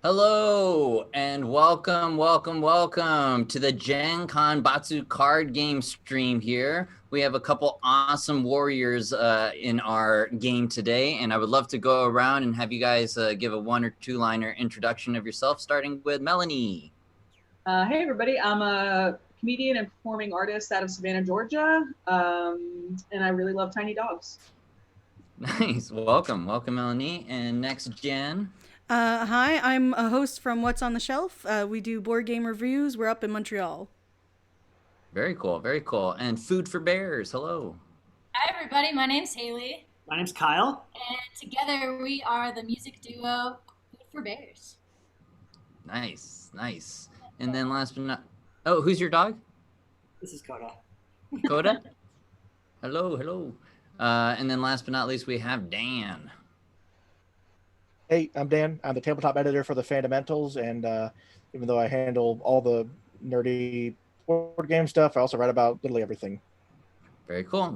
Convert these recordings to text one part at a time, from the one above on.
Hello and welcome to the Gen Con Batsu card game stream here. We have a couple awesome warriors in our game today, and I would love to go around and have you guys give a one or two liner introduction of yourself, starting with Melanie. Hey everybody, I'm a comedian and performing artist out of Savannah, Georgia, and I really love tiny dogs. Nice, welcome Melanie. And next, Jen. Hi, I'm a host from What's on the Shelf. We do board game reviews. We're up in Montreal. Very cool. And Food for Bears, hello. Hi, everybody. My name's Haley, My name's Kyle. and together we are the music duo Food for Bears. Nice. And then last but not, oh, who's your dog? This is Coda. Coda? Hello. And then last but not least, we have Dan. Hey, I'm Dan. I'm the tabletop editor for the Fundamentals, and even though I handle all the nerdy board game stuff, I also write about literally everything. Very cool.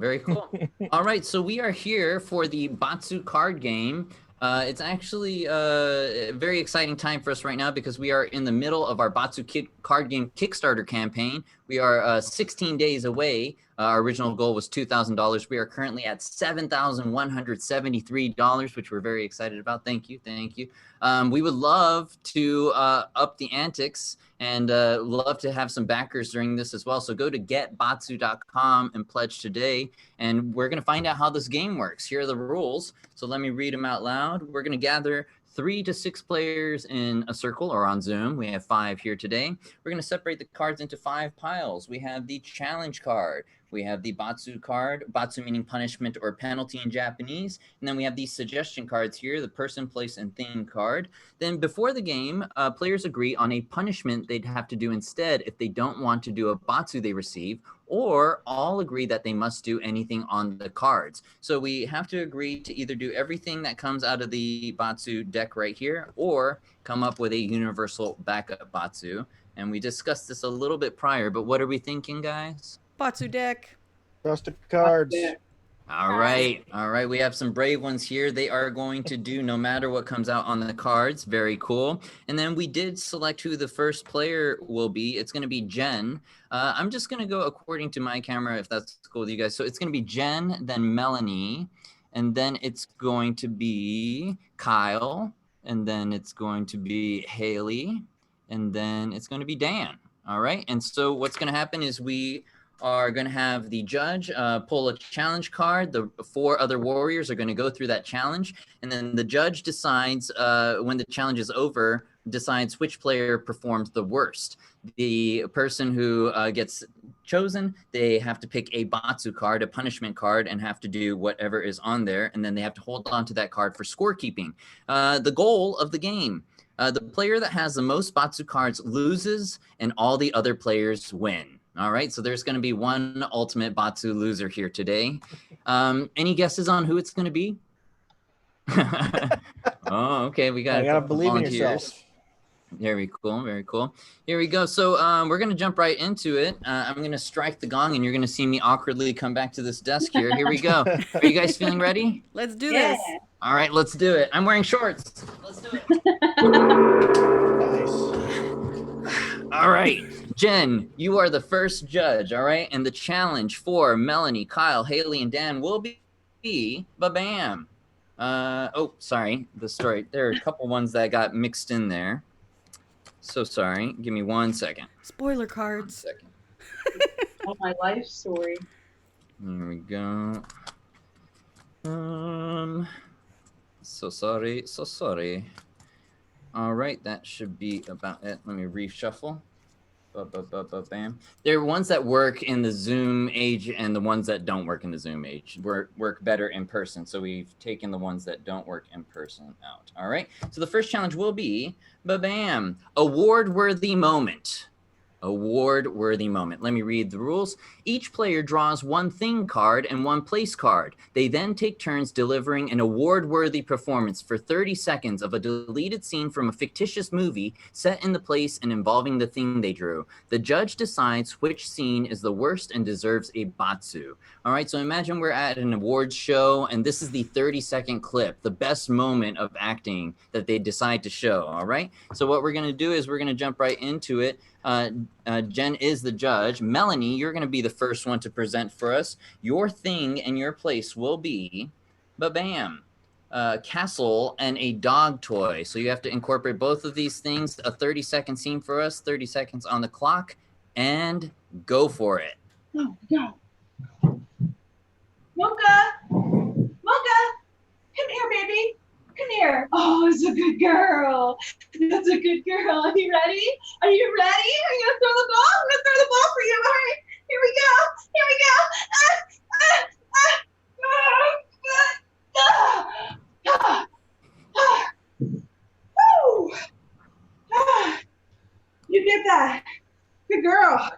All right, so we are here for the Batsu card game. It's actually a very exciting time for us right now because we are in the middle of our Batsu card game Kickstarter campaign. We are 16 days away. Our original goal was $2,000. We are currently at $7,173, which we're very excited about. Thank you. We would love to up the antics and love to have some backers during this as well. So go to getbatsu.com and pledge today. And we're going to find out how this game works. Here are the rules. So let me read them out loud. We're going to gather 3 to 6 players in a circle or on Zoom. We have 5 here today. We're going to separate the cards into 5 piles. We have the challenge card. We have the Batsu card, Batsu meaning punishment or penalty in Japanese. And then we have these suggestion cards here, the person, place, and thing card. Then before the game, players agree on a punishment they'd have to do instead if they don't want to do a Batsu they receive, or all agree that they must do anything on the cards. So we have to agree to either do everything that comes out of the Batsu deck right here, or come up with a universal backup Batsu. And we discussed this a little bit prior, but what are we thinking, guys? Batsu deck. Trust the cards. All right. We have some brave ones here. They are going to do no matter what comes out on the cards. Very cool. And then we did select who the first player will be. It's going to be Jen. I'm just going to go according to my camera, if that's cool with you guys. So it's going to be Jen, then Melanie, and then it's going to be Kyle, and then it's going to be Haley, and then it's going to be Dan. All right. And so what's going to happen is we are going to have the judge pull a challenge card. The 4 other warriors are going to go through that challenge, and then the judge decides when the challenge is over, decides which player performs the worst. The person who gets chosen, they have to pick a Batsu card, a punishment card, and have to do whatever is on there, and then they have to hold on to that card for scorekeeping. The goal of the game, the player that has the most Batsu cards loses, and all the other players win. All right, so there's going to be one ultimate Batsu loser here today. Any guesses on who it's going to be? Oh, okay, we got. You gotta believe in yourself. Very cool. Here we go. So we're going to jump right into it. I'm going to strike the gong, and you're going to see me awkwardly come back to this desk here. Here we go. Are you guys feeling ready? Let's do this. All right, let's do it. I'm wearing shorts. Let's do it. Nice. All right, Jen, you are the first judge, all right? And the challenge for Melanie, Kyle, Haley, and Dan will be ba-bam. Oh, sorry, the story. There are a couple ones that got mixed in there. So sorry. Give me 1 second. Spoiler cards. 1 second. Oh, my life story. There we go. So sorry. All right, that should be about it. Let me reshuffle. Bam. There are ones that work in the Zoom age and the ones that don't work in the Zoom age work better in person. So we've taken the ones that don't work in person out. All right. So the first challenge will be, bam, award-worthy moment. Award-worthy moment. Let me read the rules. Each player draws one thing card and one place card. They then take turns delivering an award-worthy performance for 30 seconds of a deleted scene from a fictitious movie set in the place and involving the thing they drew. The judge decides which scene is the worst and deserves a Batsu. All right, so imagine we're at an awards show and this is the 30-second clip, the best moment of acting that they decide to show, all right? So what we're gonna do is we're gonna jump right into it. Jen is the judge. Melanie, you're going to be the first one to present for us. Your thing and your place will be, ba-bam, castle and a dog toy. So you have to incorporate both of these things. A 30-second scene for us, 30 seconds on the clock, and go for it. Oh, God. Mocha! Mocha! Come here, baby. Come here. Oh, it's a good girl. That's a good girl. Are you ready? Are you ready? Are you gonna throw the ball? I'm gonna throw the ball for you. All right. Here we go. Here we go. Woo! You did that. Good girl.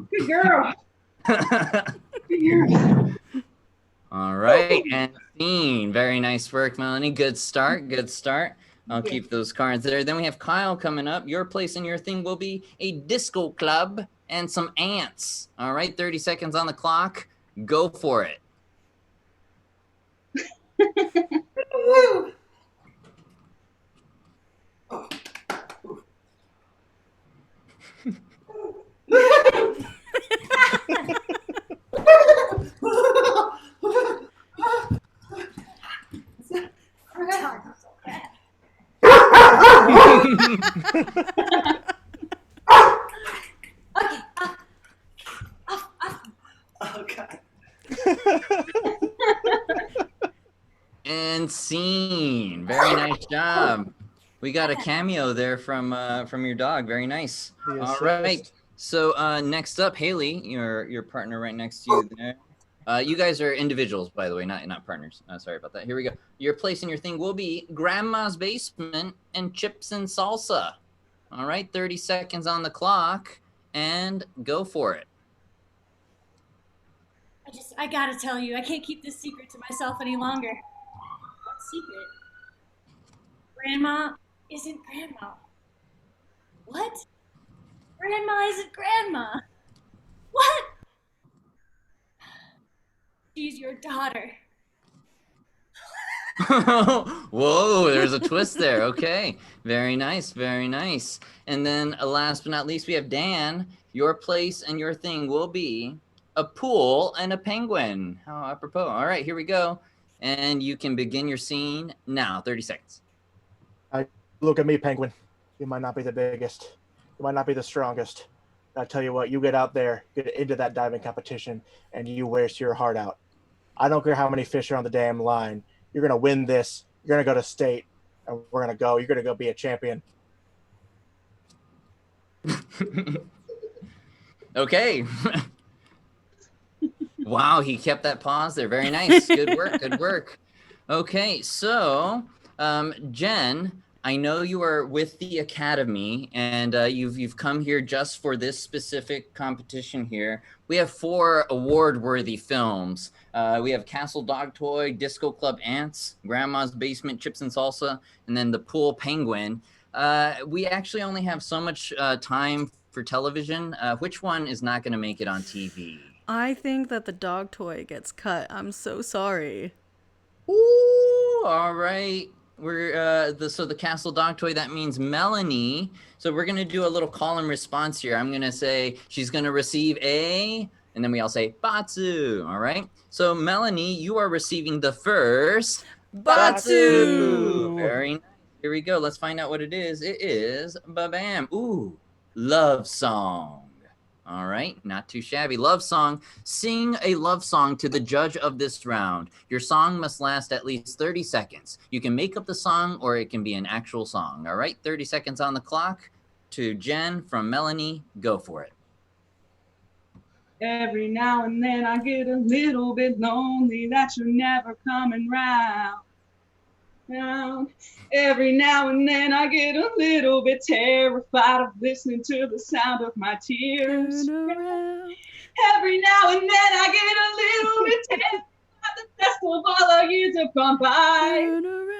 Good girl. Good girl. All right, and scene. Very nice work, Melanie. Good start, good start. I'll keep those cards there. Then we have Kyle coming up. Your place and your thing will be a disco club and some ants. All right, 30 seconds on the clock. Go for it. Woo! Oh, God. And scene. Very nice job. We got a cameo there from your dog. Very nice. Yes, All right. So next up, Haley, your partner right next to you there. You guys are individuals, by the way, not partners. Sorry about that. Here we go. Your place and your thing will be Grandma's basement and chips and salsa. All right, 30 seconds on the clock, and go for it. I gotta tell you, I can't keep this secret to myself any longer. What secret? Grandma isn't Grandma. What? Grandma isn't Grandma. What? She's your daughter. Whoa, there's a twist there. Okay, very nice, very nice. And then last but not least, we have Dan. Your place and your thing will be a pool and a penguin. How apropos. All right, here we go. And you can begin your scene now. 30 seconds. Look at me, penguin. You might not be the biggest. You might not be the strongest. I tell you what, you get out there, get into that diving competition, and you race your heart out. I don't care how many fish are on the damn line. You're going to win this. You're going to go to state, and we're going to go. You're going to go be a champion. Okay. Wow, he kept that pause there. Very nice. Good work. Good work. Okay, so Jen, I know you are with the Academy, and you've come here just for this specific competition here. We have 4 award-worthy films. We have Castle Dog Toy, Disco Club Ants, Grandma's Basement Chips and Salsa, and then The Pool Penguin. We actually only have so much time for television. Which one is not going to make it on TV? I think that the dog toy gets cut. I'm so sorry. Ooh, all right. We're the Castle Dog Toy, that means Melanie. So we're gonna do a little call and response here. I'm gonna say she's gonna receive a, and then we all say Batsu. All right. So Melanie, you are receiving the first Batsu. Very nice. Here we go. Let's find out what it is. It is ba-bam. Ooh, love song. All right, not too shabby. Love song. Sing a love song to the judge of this round. Your song must last at least 30 seconds. You can make up the song or it can be an actual song. All right, 30 seconds on the clock. To Jen from Melanie, go for it. Every now and then I get a little bit lonely that you're never coming round. around. Every now and then I get a little bit terrified of listening to the sound of my tears. Turn around. Every now and then I get a little bit terrified the best of all the years have gone by. Turn around.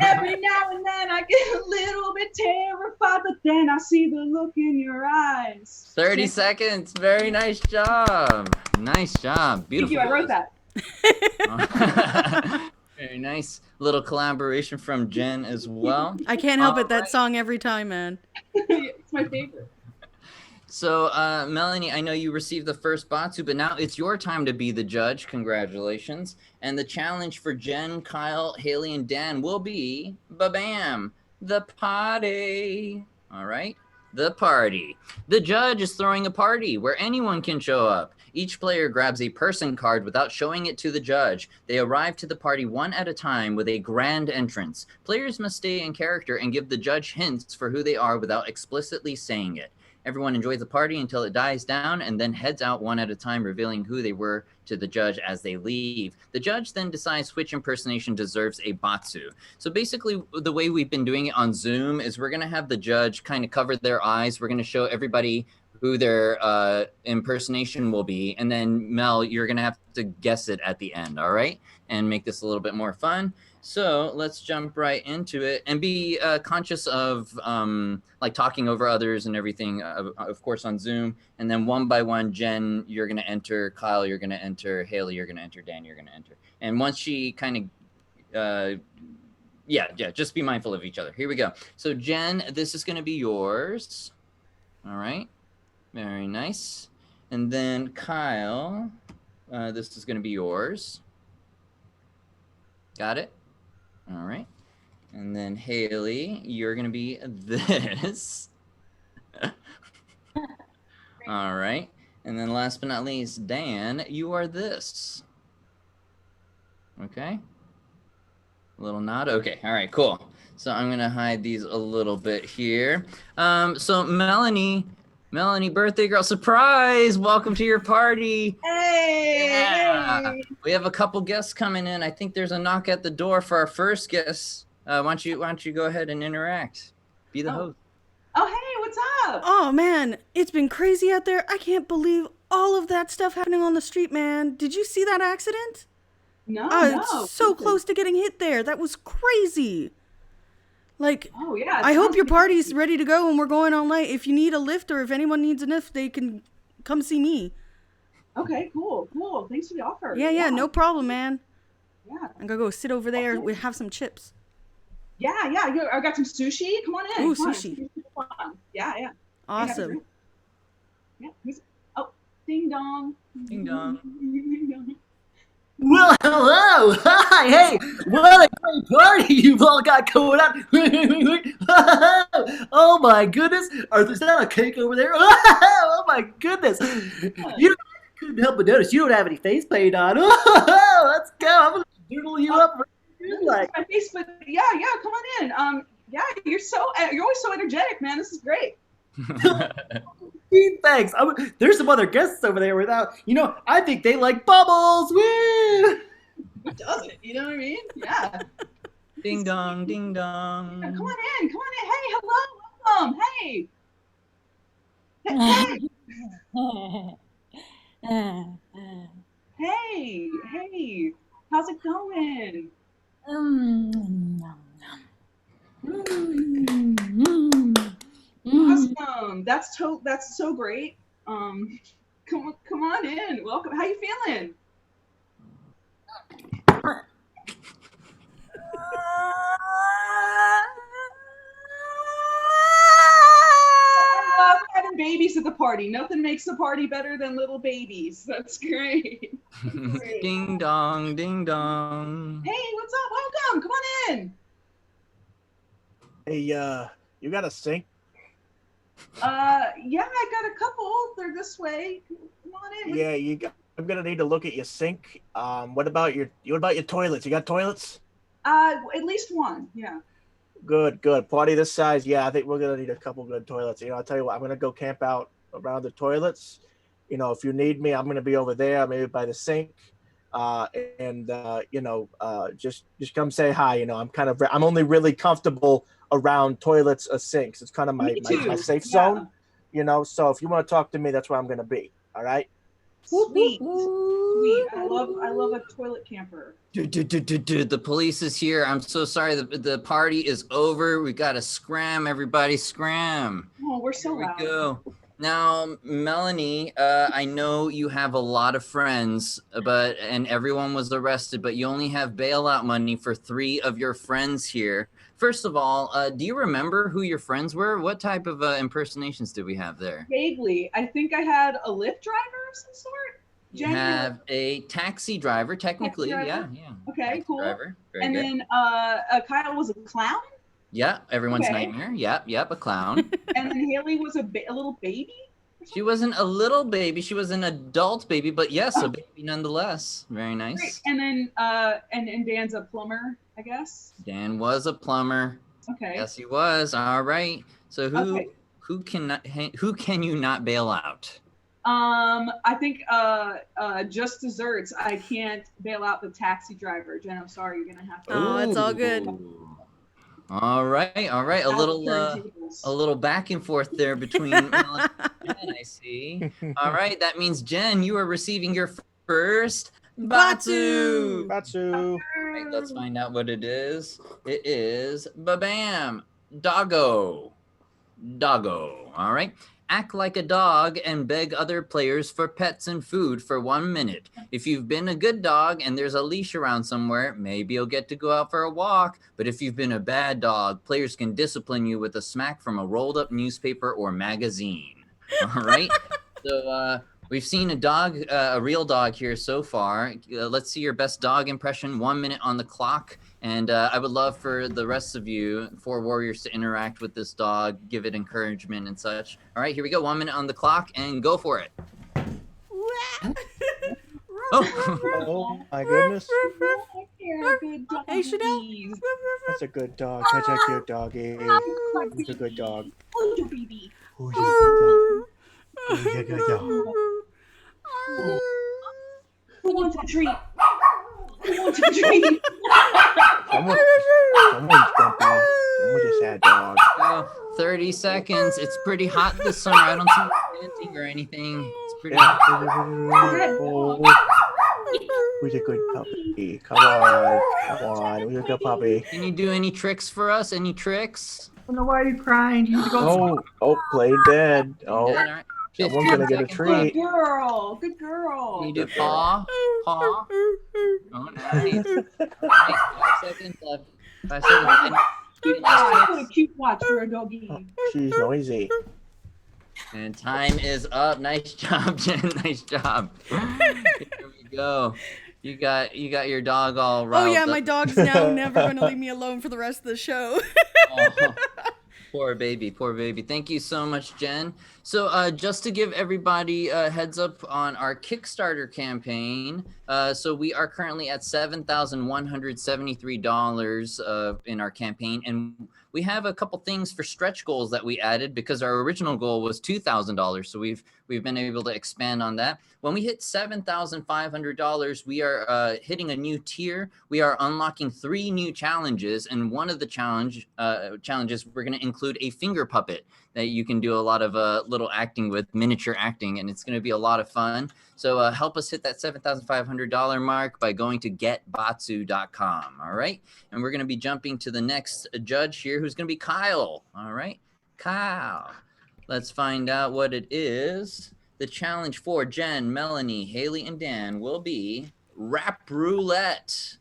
Every now and then I get a little bit terrified, but then I see the look in your eyes. 30 seconds. Very nice job. Nice job. Beautiful. Thank you, I wrote that. Very nice. Little collaboration from Jen as well. I can't help it. That song every time, man. It's my favorite. So, Melanie, I know you received the first Batsu, but now it's your time to be the judge. Congratulations. And the challenge for Jen, Kyle, Haley, and Dan will be, ba-bam, the party. All right? The party. The judge is throwing a party where anyone can show up. Each player grabs a person card without showing it to the judge. They arrive to the party one at a time with a grand entrance. Players must stay in character and give the judge hints for who they are without explicitly saying it. Everyone enjoys the party until it dies down and then heads out one at a time, revealing who they were to the judge as they leave. The judge then decides which impersonation deserves a Batsu. So basically, the way we've been doing it on Zoom is we're going to have the judge kind of cover their eyes. We're going to show everybody who their impersonation will be. And then, Mel, you're going to have to guess it at the end, all right? And make this a little bit more fun. So let's jump right into it and be conscious of like talking over others and everything, of course, on Zoom. And then one by one, Jen, you're going to enter. Kyle, you're going to enter. Haley, you're going to enter. Dan, you're going to enter. And once she kind of, yeah, just be mindful of each other. Here we go. So Jen, this is going to be yours. All right. Very nice. And then Kyle, this is going to be yours. Got it? All right. And then Haley, you're going to be this. All right. And then last but not least, Dan, you are this. Okay. A little nod. Okay. All right, cool. So I'm going to hide these a little bit here. So Melanie, birthday girl, surprise. Welcome to your party. Hey, Yeah. hey. We have a couple guests coming in. I think there's a knock at the door for our first guest. Why don't you go ahead and interact? Be the host. Oh, hey, what's up? Oh, man. It's been crazy out there. I can't believe all of that stuff happening on the street, man. Did you see that accident? No, It's so close to getting hit there. That was crazy. Like, Oh, yeah. it I hope sounds your good. party's ready to go and we're going all night. If you need a lift or if anyone needs a lift, they can come see me. Okay, cool. Thanks for the offer. Yeah, no problem, man. Yeah, I'm gonna go sit over there. We have some chips. yeah. I got some sushi. Come on in. Ooh, come on. sushi. Yeah. Awesome. Yeah. Oh, ding dong. Ding dong. Ding dong. Well, hello! Hi, hey! What a great party you've all got going on! Oh my goodness! Is that a cake over there? Oh my goodness! You couldn't help but notice you don't have any face paint on. Oh, let's go! I'm gonna doodle you up. Like, My face, but yeah. Come on in. Yeah, you're always so energetic, man. This is great. thanks. There's some other guests over there without. I think they like bubbles. Woo! Who doesn't? You know what I mean? Yeah. Ding dong, ding dong. Come on in. Hey, hello, welcome. Hey. Hey. How's it going? Awesome. That's so great. Come on in. Welcome. How you feeling? I love having babies at the party. Nothing makes the party better than little babies. That's great. Ding dong, ding dong. Hey, what's up? Welcome. Come on in. Hey, you got a sink? Yeah, I got a couple. They're this way. Come on in. Yeah, I'm gonna need to look at your sink. What about your toilets? You got toilets? At least one. Yeah. Good. Party this size, yeah, I think we're gonna need a couple good toilets. I'll tell you what, I'm gonna go camp out around the toilets. If you need me, I'm gonna be over there, maybe by the sink. Just come say hi. I'm only really comfortable around toilets or sinks. It's kind of my safe zone. So if you want to talk to me, that's where I'm gonna be. All right. Sweet. I love a toilet camper. Dude, the police is here. I'm so sorry. The party is over. We gotta scram, everybody, scram. Oh, we're so loud. Here we go. Now, Melanie, I know you have a lot of friends, and everyone was arrested, but you only have bailout money for 3 of your friends here. First of all, do you remember who your friends were? What type of impersonations did we have there? Vaguely. I think I had a Lyft driver of some sort. You have a taxi driver, technically. Taxi driver? Yeah. Okay, taxi cool. Driver. Very And good. then Kyle was a clown. Yeah, everyone's Okay. nightmare. Yep, a clown. And then Haley was a little baby. She wasn't a little baby. She was an adult baby, but yes, a baby nonetheless. Very nice. Great. And then and Dan's a plumber, I guess. Dan was a plumber. Okay. Yes, he was. All right. So Okay. who can you not bail out? I think just desserts. I can't bail out the taxi driver. Jen, I'm sorry, you're gonna have to. Oh, it's all good. All right. A little back and forth there between Mel and Jen, I see. All right, that means Jen, you are receiving your first Batsu. Batsu. All right, let's find out what it is. It is Babam, Doggo. All right. Act like a dog and beg other players for pets and food for 1 minute. If you've been a good dog and there's a leash around somewhere, maybe you'll get to go out for a walk. But if you've been a bad dog, players can discipline you with a smack from a rolled up newspaper or magazine. All right. So we've seen a real dog here so far. Let's see your best dog impression. 1 minute on the clock. And I would love for the rest of you, 4 warriors, to interact with this dog, give it encouragement and such. All right, here we go. 1 minute on the clock, and go for it. Oh my goodness. Hey, Chanel. That's a good dog. That's a good doggy. He's a good dog. Oh, baby. Who's a good dog? Who's a good dog? Who wants a treat? Who wants a treat? Someone's grumpy. Someone's a sad dog. 30 seconds. It's pretty hot this summer. I don't see you panting or anything. It's pretty hot. Oh, who's a good puppy? Come on. Who's a good puppy? Can you do any tricks for us? Any tricks? I don't know why are you crying? You need to go. Play dead. Oh, Yeah, all right. someone's gonna get a 15 seconds treat. Good girl. Can you do paw? Oh, nice. All right, 5 seconds left. 5 seconds left. Cute watch. What a cute watch for a doggy. She's noisy. And time is up. Nice job, Jen. Nice job. Here we go. You got your dog all riled Oh yeah, up. my dog's now never going to leave me alone for the rest of the show. Oh, poor baby. Thank you so much, Jen. So just to give everybody a heads up on our Kickstarter campaign, so we are currently at $7,173 in our campaign, and we have a couple things for stretch goals that we added because our original goal was $2,000. So we've been able to expand on that. When we hit $7,500, we are hitting a new tier. We are unlocking 3 new challenges, and one of the challenges we're going to include a finger puppet that you can do a lot of little acting with, miniature acting, and it's going to be a lot of fun. So help us hit that $7,500 mark by going to getbatsu.com. All right, and we're going to be jumping to the next judge here, who's going to be Kyle. All right, Kyle. Let's find out what it is. The challenge for Jen, Melanie, Haley, and Dan will be Rap Roulette.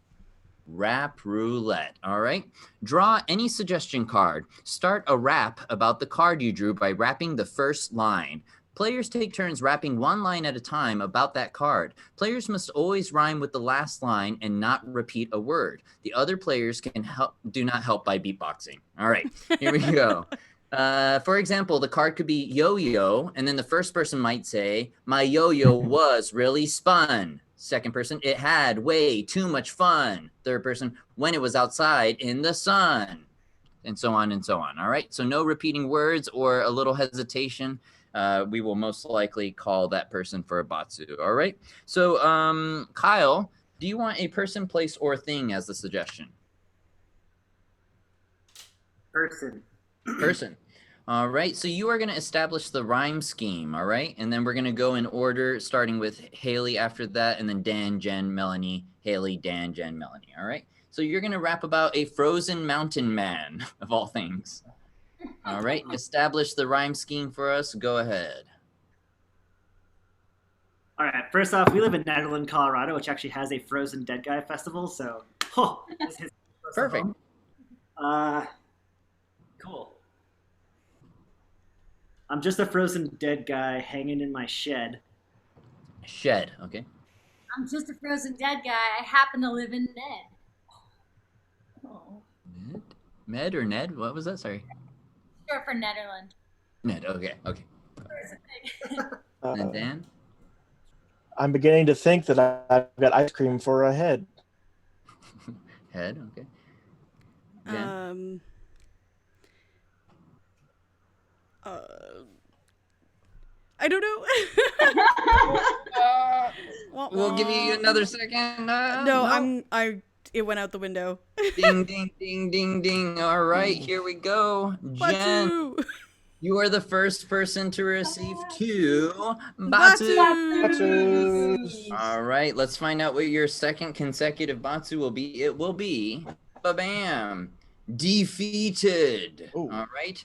Rap Roulette. All right. Draw any suggestion card. Start a rap about the card you drew by rapping the first line. Players take turns rapping one line at a time about that card. Players must always rhyme with the last line and not repeat a word. The other players do not help by beatboxing. All right, here we go. For example, the card could be yo-yo, and then the first person might say, my yo-yo was really spun. Second person, it had way too much fun. Third person, when it was outside in the sun. And so on and so on. All right, so no repeating words or a little hesitation. We will most likely call that person for a Batsu. All right. So, Kyle, Do you want a person, place, or thing as the suggestion? Person. Person. All right, so you are going to establish the rhyme scheme, all right? And then we're going to go in order, starting with Haley after that, and then Dan, Jen, Melanie, Haley, Dan, Jen, Melanie, all right? So you're going to rap about a frozen mountain man, of all things. All right, establish the rhyme scheme for us. Go ahead. All right, first off, we live in Nederland, Colorado, which actually has a Frozen Dead Guy festival, so this is Perfect. Cool. I'm just a frozen dead guy hanging in my shed. Shed, okay. I'm just a frozen dead guy. I happen to live in Ned. Oh. Med or Ned? What was that? Sorry. Short for Nederland. Ned, okay. And Dan? I'm beginning to think that I've got ice cream for a head. Head, okay. Dan? I don't know. We'll give you another second. No, it went out the window. Ding, ding, ding, ding, ding. All right, here we go. Jen, Batsu! you are the first person to receive 2 Batsu. Batsus. All right, let's find out what your second consecutive Batsu will be. It will be, ba-bam, defeated. Ooh. All right.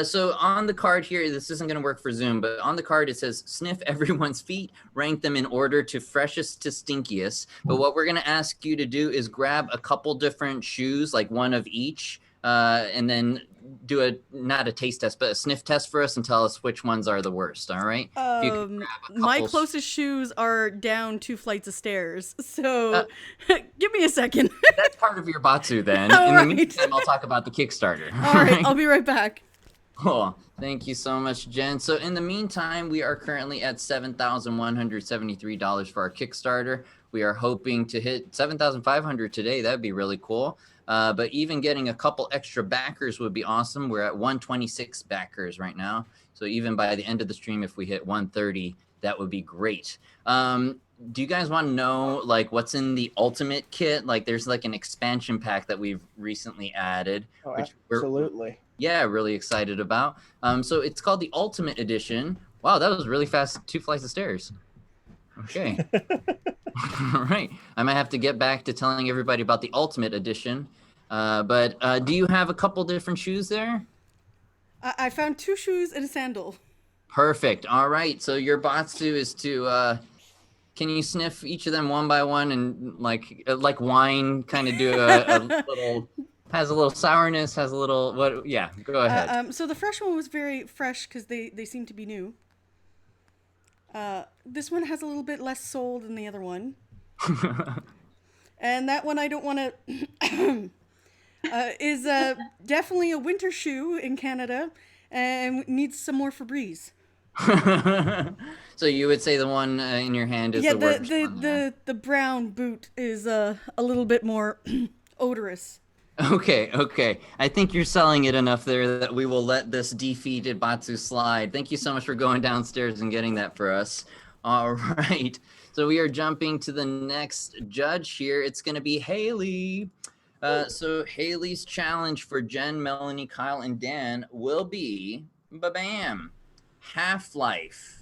So on the card here, this isn't going to work for Zoom, but on the card it says sniff everyone's feet, rank them in order to freshest to stinkiest. But what we're going to ask you to do is grab a couple different shoes, like one of each, and then do not a taste test, but a sniff test for us and tell us which ones are the worst. All right. If you can grab a My couple closest shoes are down 2 flights of stairs, so give me a second. That's part of your Batsu then. All In right. the meantime, I'll talk about the Kickstarter. All right, I'll be right back. Cool. Thank you so much, Jen. So in the meantime, we are currently at $7,173 for our Kickstarter. We are hoping to hit $7,500 today. That'd be really cool. But even getting a couple extra backers would be awesome. We're at 126 backers right now. So even by the end of the stream, if we hit 130, that would be great. Do you guys want to know like what's in the ultimate kit? Like there's like an expansion pack that we've recently added. Oh, which absolutely. Yeah, really excited about. So it's called the Ultimate Edition. Wow, that was really fast. 2 flights of stairs. Okay. All right. I might have to get back to telling everybody about the Ultimate Edition. But do you have a couple different shoes there? I found 2 shoes and a sandal. Perfect. All right. So your Batsu is to can you sniff each of them one by one and like wine kind of do a little has a little sourness, has a little what? Yeah, go ahead. So the fresh one was very fresh because they seem to be new. This one has a little bit less soul than the other one. And that one I don't want to is definitely a winter shoe in Canada and needs some more Febreze. So you would say the one in your hand is Yeah, the worst one there. the brown boot is a little bit more odorous. Okay. I think you're selling it enough there that we will let this defeated Batsu slide. Thank you so much for going downstairs and getting that for us. All right. So we are jumping to the next judge here. It's going to be Haley. So Haley's challenge for Jen, Melanie, Kyle, and Dan will be, ba-bam, Half-Life.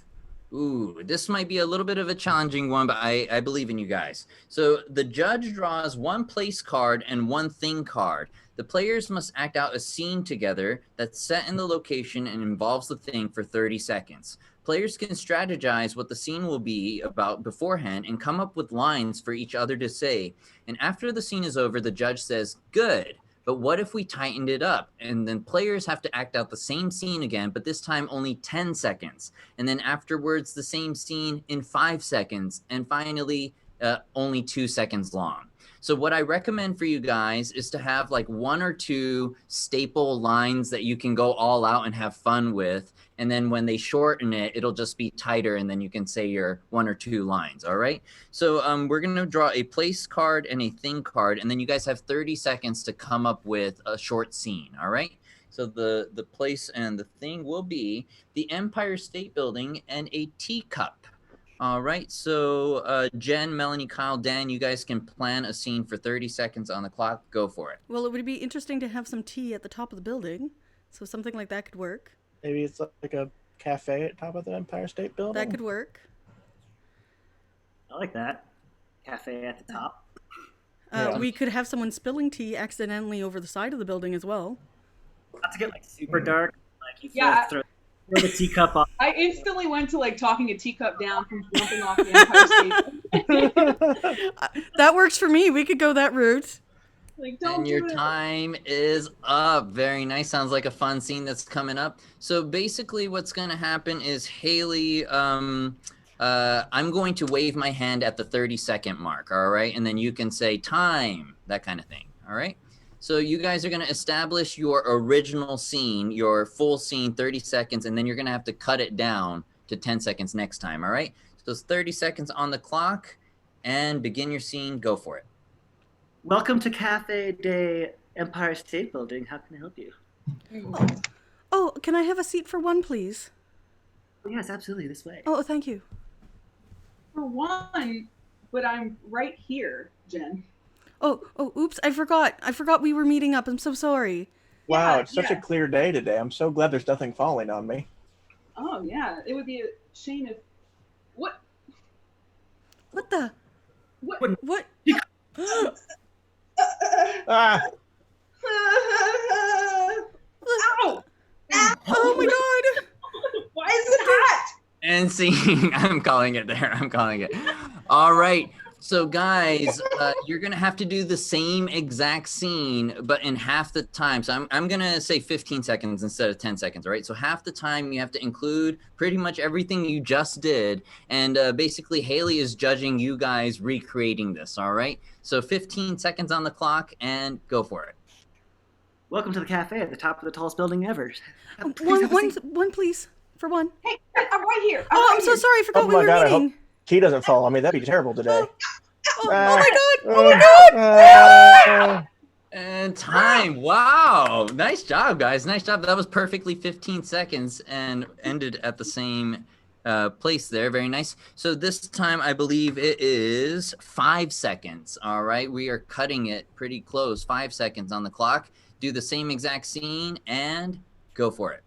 Ooh, this might be a little bit of a challenging one, but I believe in you guys. So the judge draws 1 place card and 1 thing card. The players must act out a scene together that's set in the location and involves the thing for 30 seconds. Players can strategize what the scene will be about beforehand and come up with lines for each other to say. And after the scene is over, the judge says, "Good. But what if we tightened it up?" And then players have to act out the same scene again, but this time only 10 seconds. And then afterwards, the same scene in 5 seconds. And finally, only 2 seconds long. So what I recommend for you guys is to have like 1 or 2 staple lines that you can go all out and have fun with. And then when they shorten it, it'll just be tighter. And then you can say your 1 or 2 lines. All right. So we're going to draw a place card and a thing card. And then you guys have 30 seconds to come up with a short scene. All right. So the place and the thing will be the Empire State Building and a teacup. All right, so Jen, Melanie, Kyle, Dan, you guys can plan a scene for 30 seconds on the clock. Go for it. Well, it would be interesting to have some tea at the top of the building, so something like that could work. Maybe it's like a cafe at top of the Empire State Building. That could work. I like that. Cafe at the top. Yeah. We could have someone spilling tea accidentally over the side of the building as well. Not to get like super dark. Like you Yeah. throw the teacup off. I instantly went to like talking a teacup down from jumping off the Empire State. That works for me. We could go that route. Like, don't And your do it. time is up. Very nice. Sounds like a fun scene that's coming up. So basically what's going to happen is Haley, I'm going to wave my hand at the 30-second mark, all right? And then you can say time, that kind of thing, all right? So you guys are going to establish your original scene, your full scene, 30 seconds, and then you're going to have to cut it down to 10 seconds next time, all right? So it's 30 seconds on the clock, and begin your scene. Go for it. Welcome to Cafe Day Empire State Building. How can I help you? Oh, can I have a seat for one, please? Oh, yes, absolutely. This way. Oh, thank you. For one, but I'm right here, Jen. Oh, oops, I forgot. We were meeting up. I'm so sorry. Wow, Yeah, it's such yeah. a clear day today. I'm so glad there's nothing falling on me. Oh yeah, it would be a shame if what What the? what What? Ah! Ow! Oh my god! Why is it hot? And scene. I'm calling it there. I'm calling it. All right. So guys, you're going to have to do the same exact scene, but in half the time. So I'm going to say 15 seconds instead of 10 seconds, all right? So half the time you have to include pretty much everything you just did. And basically Haley is judging you guys recreating this, all right? So 15 seconds on the clock and go for it. Welcome to the cafe at the top of the tallest building ever. One, please. For one. Hey, I'm right here. Oh, right I'm so here. sorry. I forgot Oh we my were God, I meeting. hope he doesn't fall on me. That'd be terrible today. Oh my god! Oh my god! And time. Wow. Nice job, guys. Nice job. That was perfectly 15 seconds and ended at the same place there. Very nice. So this time I believe it is 5 seconds. All right. We are cutting it pretty close. 5 seconds on the clock. Do the same exact scene and go for it.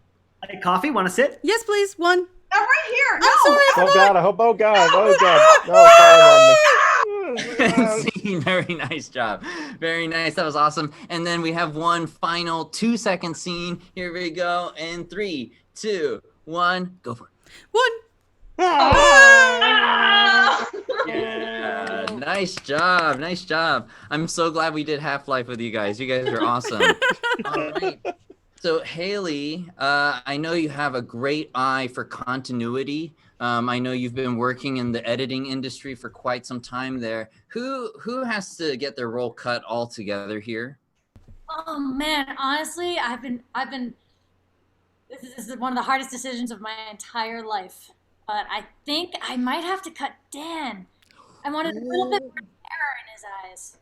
Hey, coffee? Want to sit? Yes, please. One. I'm right here. I'm sorry. I Oh forgot. God, I hope, oh God, oh God. No, it's falling on me. Scene. Very nice job. Very nice. That was awesome. And then we have one final 2-second scene. Here we go. And 3, 2, 1, go for it. One. Ah! Yeah, nice job. Nice job. I'm so glad we did Half-Life with you guys. You guys are awesome. All right. So Haley, I know you have a great eye for continuity. I know you've been working in the editing industry for quite some time there. Who has to get their role cut all together here? Oh man, honestly, I've been. This is one of the hardest decisions of my entire life. But I think I might have to cut Dan. I wanted a little bit more terror in his eyes.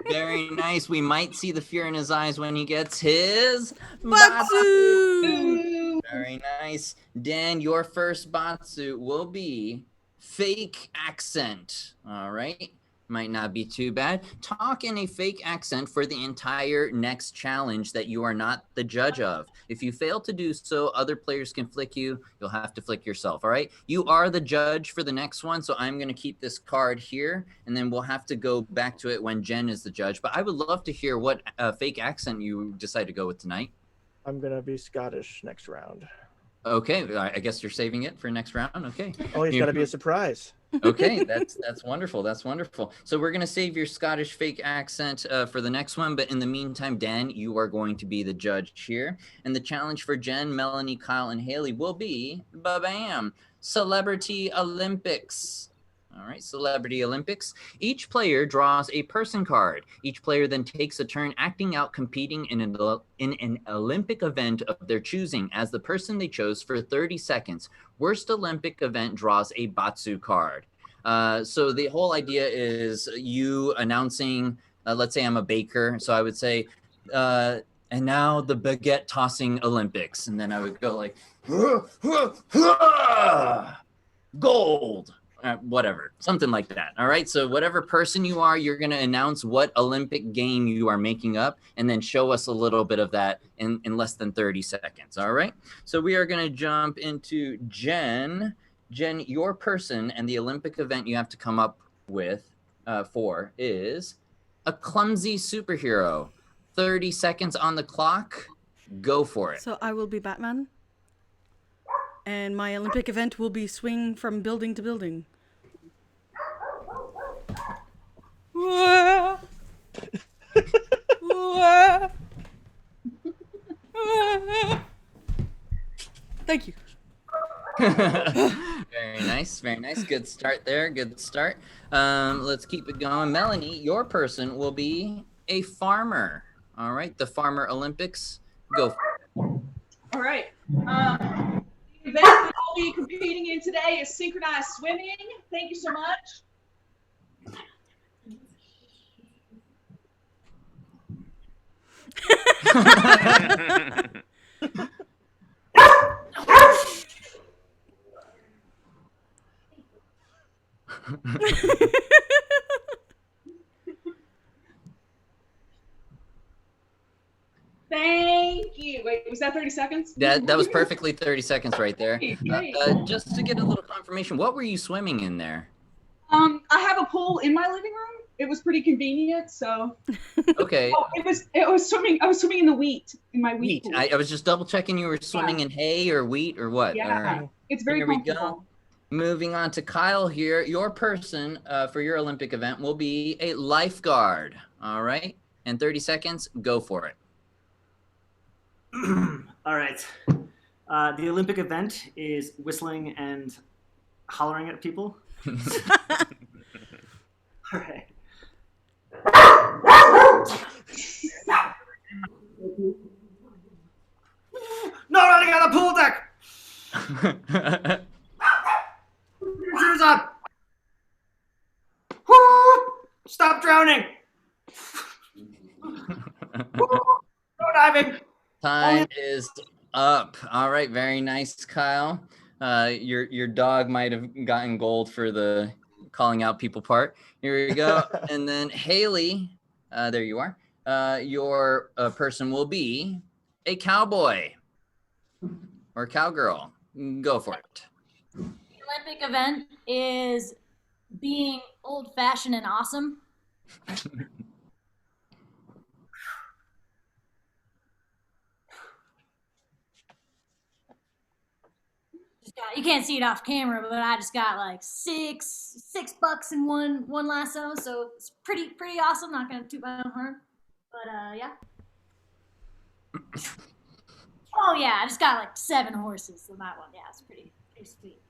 Very nice. We might see the fear in his eyes when he gets his Batsu. Very nice. Dan, your first Batsu will be fake accent. All right. Might not be too bad. Talk in a fake accent for the entire next challenge that you are not the judge of. If you fail to do so, other players can flick you. You'll have to flick yourself, all right? You are the judge for the next one, so I'm going to keep this card here, and then we'll have to go back to it when Jen is the judge. But I would love to hear what fake accent you decide to go with tonight. I'm gonna be Scottish next round. Okay, I guess you're saving it for next round. Okay. Oh, he's gotta be a surprise. Okay, that's wonderful. That's wonderful. So we're gonna save your Scottish fake accent for the next one, but in the meantime, Dan, you are going to be the judge here, and the challenge for Jen, Melanie, Kyle, and Haley will be ba-bam, Celebrity Olympics. All right, Celebrity Olympics. Each player draws a person card. Each player then takes a turn acting out competing in an Olympic event of their choosing as the person they chose for 30 seconds. Worst Olympic event draws a Batsu card. So the whole idea is you announcing, let's say I'm a baker, so I would say, and now the baguette tossing Olympics. And then I would go like, gold, whatever, something like that. All right. So whatever person you are, you're going to announce what Olympic game you are making up and then show us a little bit of that in less than 30 seconds. All right. So we are going to jump into Jen. Jen, your person and the Olympic event you have to come up with for is a clumsy superhero. 30 seconds on the clock. Go for it. So I will be Batman. And my Olympic event will be swing from building to building. Thank you. Very nice, very nice. Good start there. Good start. Let's keep it going. Melanie, your person will be a farmer. All right, the Farmer Olympics. Go for it. All right. The event that I'll be competing in today is synchronized swimming. Thank you so much. Thank you. Wait, was that 30 seconds? That was perfectly 30 seconds right there. Great. Just to get a little confirmation, what were you swimming in there? I have a pool in my living room. It was pretty convenient, so. Okay. Oh, it was swimming. I was swimming in the wheat in my wheat pool. I was just double checking you were swimming in hay or wheat or what. Yeah, all right. it's very Here we comfortable. go. Moving on to Kyle here. Your person for your Olympic event will be a lifeguard. All right. And 30 seconds, go for it. All right. The Olympic event is whistling and hollering at people. All right. No running on the pool deck! Shoes on! Stop drowning! No diving! Time is up. All right, very nice, Kyle. Your dog might have gotten gold for the calling out people part. Here we go. And then Haley, there you are. Your person will be a cowboy or cowgirl. Go for it. The Olympic event is being old-fashioned and awesome. You can't see it off camera, but I just got like six bucks in one lasso, so it's pretty awesome. Not gonna toot my own horn, but yeah. Oh yeah, I just got like 7 horses in that one. Yeah, it's pretty sweet.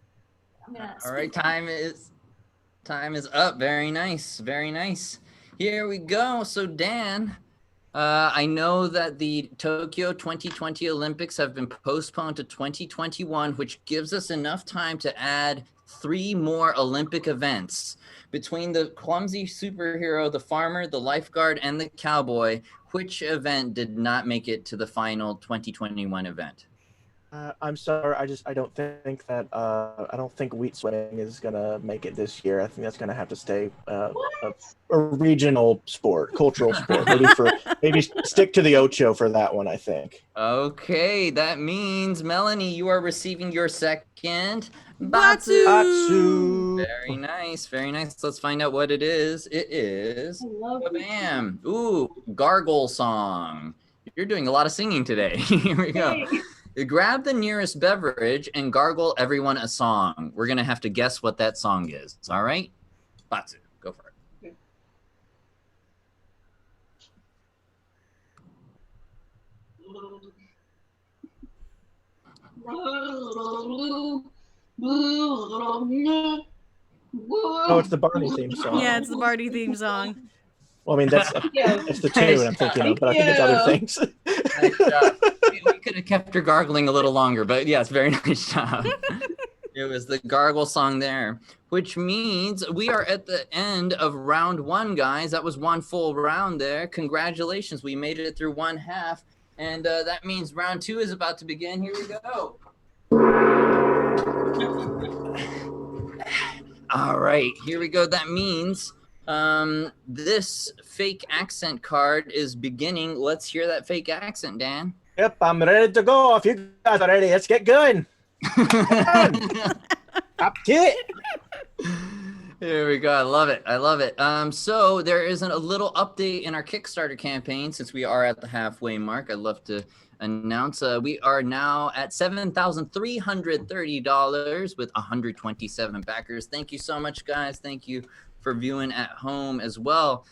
I'm gonna. All right, time is up. Very nice, very nice. Here we go. So Dan, I know that the Tokyo 2020 Olympics have been postponed to 2021, which gives us enough time to add 3 more Olympic events. Between the clumsy superhero, the farmer, the lifeguard, and the cowboy, which event did not make it to the final 2021 event? I'm sorry. I don't think that I don't think wheat swimming is gonna make it this year. I think that's gonna have to stay a regional sport, cultural sport. Maybe stick to the Ocho for that one. I think. Okay, that means Melanie, you are receiving your second Batsu. Batsu. Very nice, very nice. Let's find out what it is. It is bam. Ooh, gargle song. You're doing a lot of singing today. Here we go. Grab the nearest beverage and gargle everyone a song. We're going to have to guess what that song is. All right? Batsu, go for it. Oh, it's the Barney theme song. Yeah, it's the Barty theme song. Well, I mean, that's the tune I'm thinking of, but I think it's other things. Nice job. We could have kept her gargling a little longer, but yes, very nice job. It was the gargle song there, which means we are at the end of round 1, guys. That was 1 full round there. Congratulations. We made it through 1/2, and that means round 2 is about to begin. Here we go. All right, here we go. That means this fake accent card is beginning. Let's hear that fake accent, Dan. Yep, I'm ready to go. If you guys are ready, let's get going. Up to it. Here we go. I love it. I love it. So there is a little update in our Kickstarter campaign since we are at the halfway mark. I'd love to announce we are now at $7,330 with 127 backers. Thank you so much, guys. Thank you for viewing at home as well.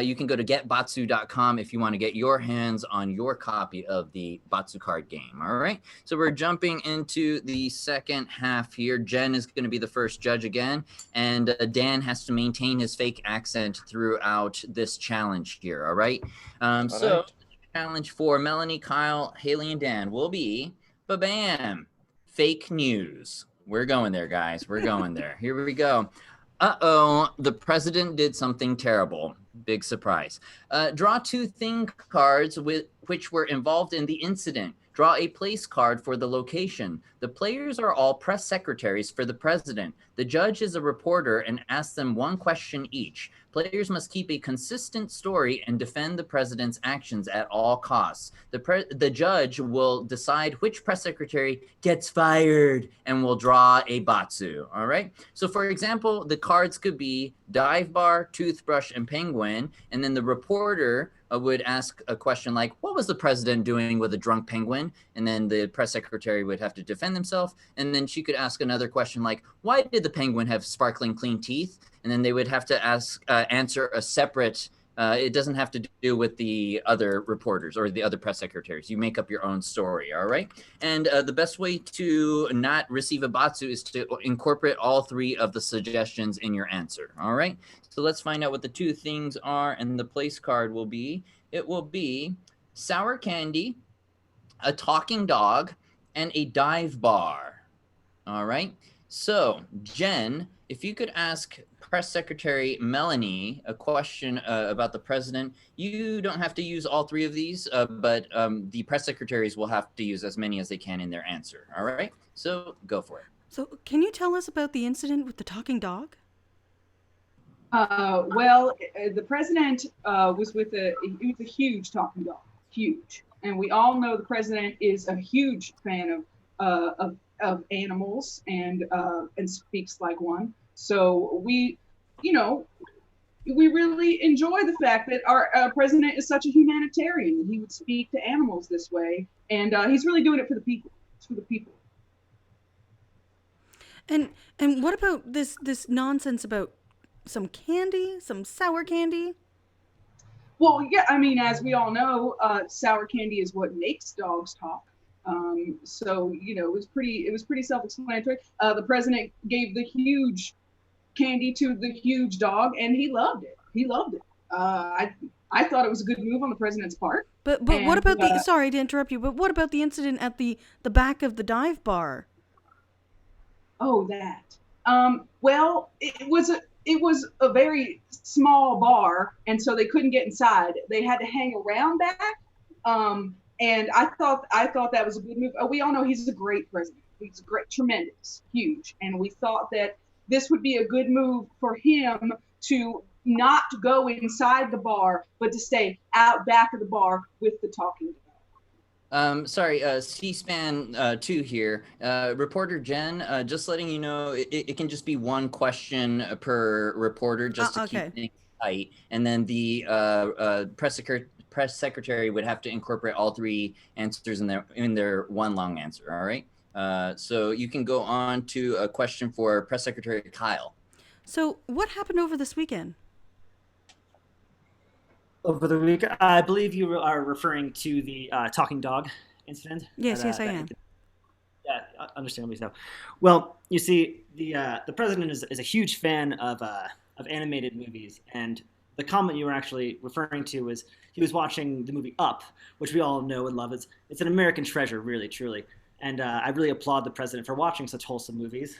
You can go to getbatsu.com if you want to get your hands on your copy of the Batsu card game. All right. So we're jumping into the second half here. Jen is going to be the first judge again, and Dan has to maintain his fake accent throughout this challenge here. All right. So the challenge for Melanie, Kyle, Haley, and Dan will be ba-bam, fake news. We're going there, guys. We're going there. Here we go. Uh-oh, the president did something terrible. Big surprise. Draw 2 thing cards which were involved in the incident. Draw a place card for the location. The players are all press secretaries for the president. The judge is a reporter and asks them 1 question each. Players must keep a consistent story and defend the president's actions at all costs. The judge will decide which press secretary gets fired and will draw a Batsu. All right. So, for example, the cards could be dive bar, toothbrush, and penguin. And then the reporter would ask a question like, what was the president doing with a drunk penguin? And then the press secretary would have to defend himself. And then she could ask another question like, why did the penguin have sparkling clean teeth? And then they would have to answer a separate, it doesn't have to do with the other reporters or the other press secretaries. You make up your own story, all right? And the best way to not receive a Batsu is to incorporate all 3 of the suggestions in your answer, all right? So let's find out what the 2 things are, and the place card will be. It will be sour candy, a talking dog, and a dive bar, all right? So, Jen, if you could ask Press Secretary Melanie a question about the president. You don't have to use all 3 of these, but the press secretaries will have to use as many as they can in their answer. All right? So go for it. So can you tell us about the incident with the talking dog? Well, the president was with it was a huge talking dog, huge. And we all know the president is a huge fan of animals and speaks like one. So we really enjoy the fact that our president is such a humanitarian and he would speak to animals this way. And he's really doing it for the people. It's for the people. And what about this nonsense about some candy, some sour candy? Well, yeah, I mean, as we all know, sour candy is what makes dogs talk. So it was pretty self-explanatory. The president gave the huge candy to the huge dog, and he loved it. I thought it was a good move on the president's part. But what about the? Sorry to interrupt you, but what about the incident at the back of the dive bar? Oh, that. Well, it was a very small bar, and so they couldn't get inside. They had to hang around back. And I thought that was a good move. We all know he's a great president. He's great, tremendous, huge. And we thought that this would be a good move for him to not go inside the bar, but to stay out back of the bar with the talking dog. Sorry, C-SPAN 2 here. Reporter Jen, just letting you know, it can just be 1 question per reporter just to keep things tight. And then the press secretary would have to incorporate all 3 answers in their 1 long answer, all right? So you can go on to a question for Press Secretary Kyle. So what happened over this weekend? Over the week, I believe you are referring to the talking dog incident. Yes, I am. Yeah, understandably so. Well, you see, the president is a huge fan of animated movies, and the comment you were actually referring to was he was watching the movie Up, which we all know and love. It's an American treasure, really, truly. And I really applaud the president for watching such wholesome movies.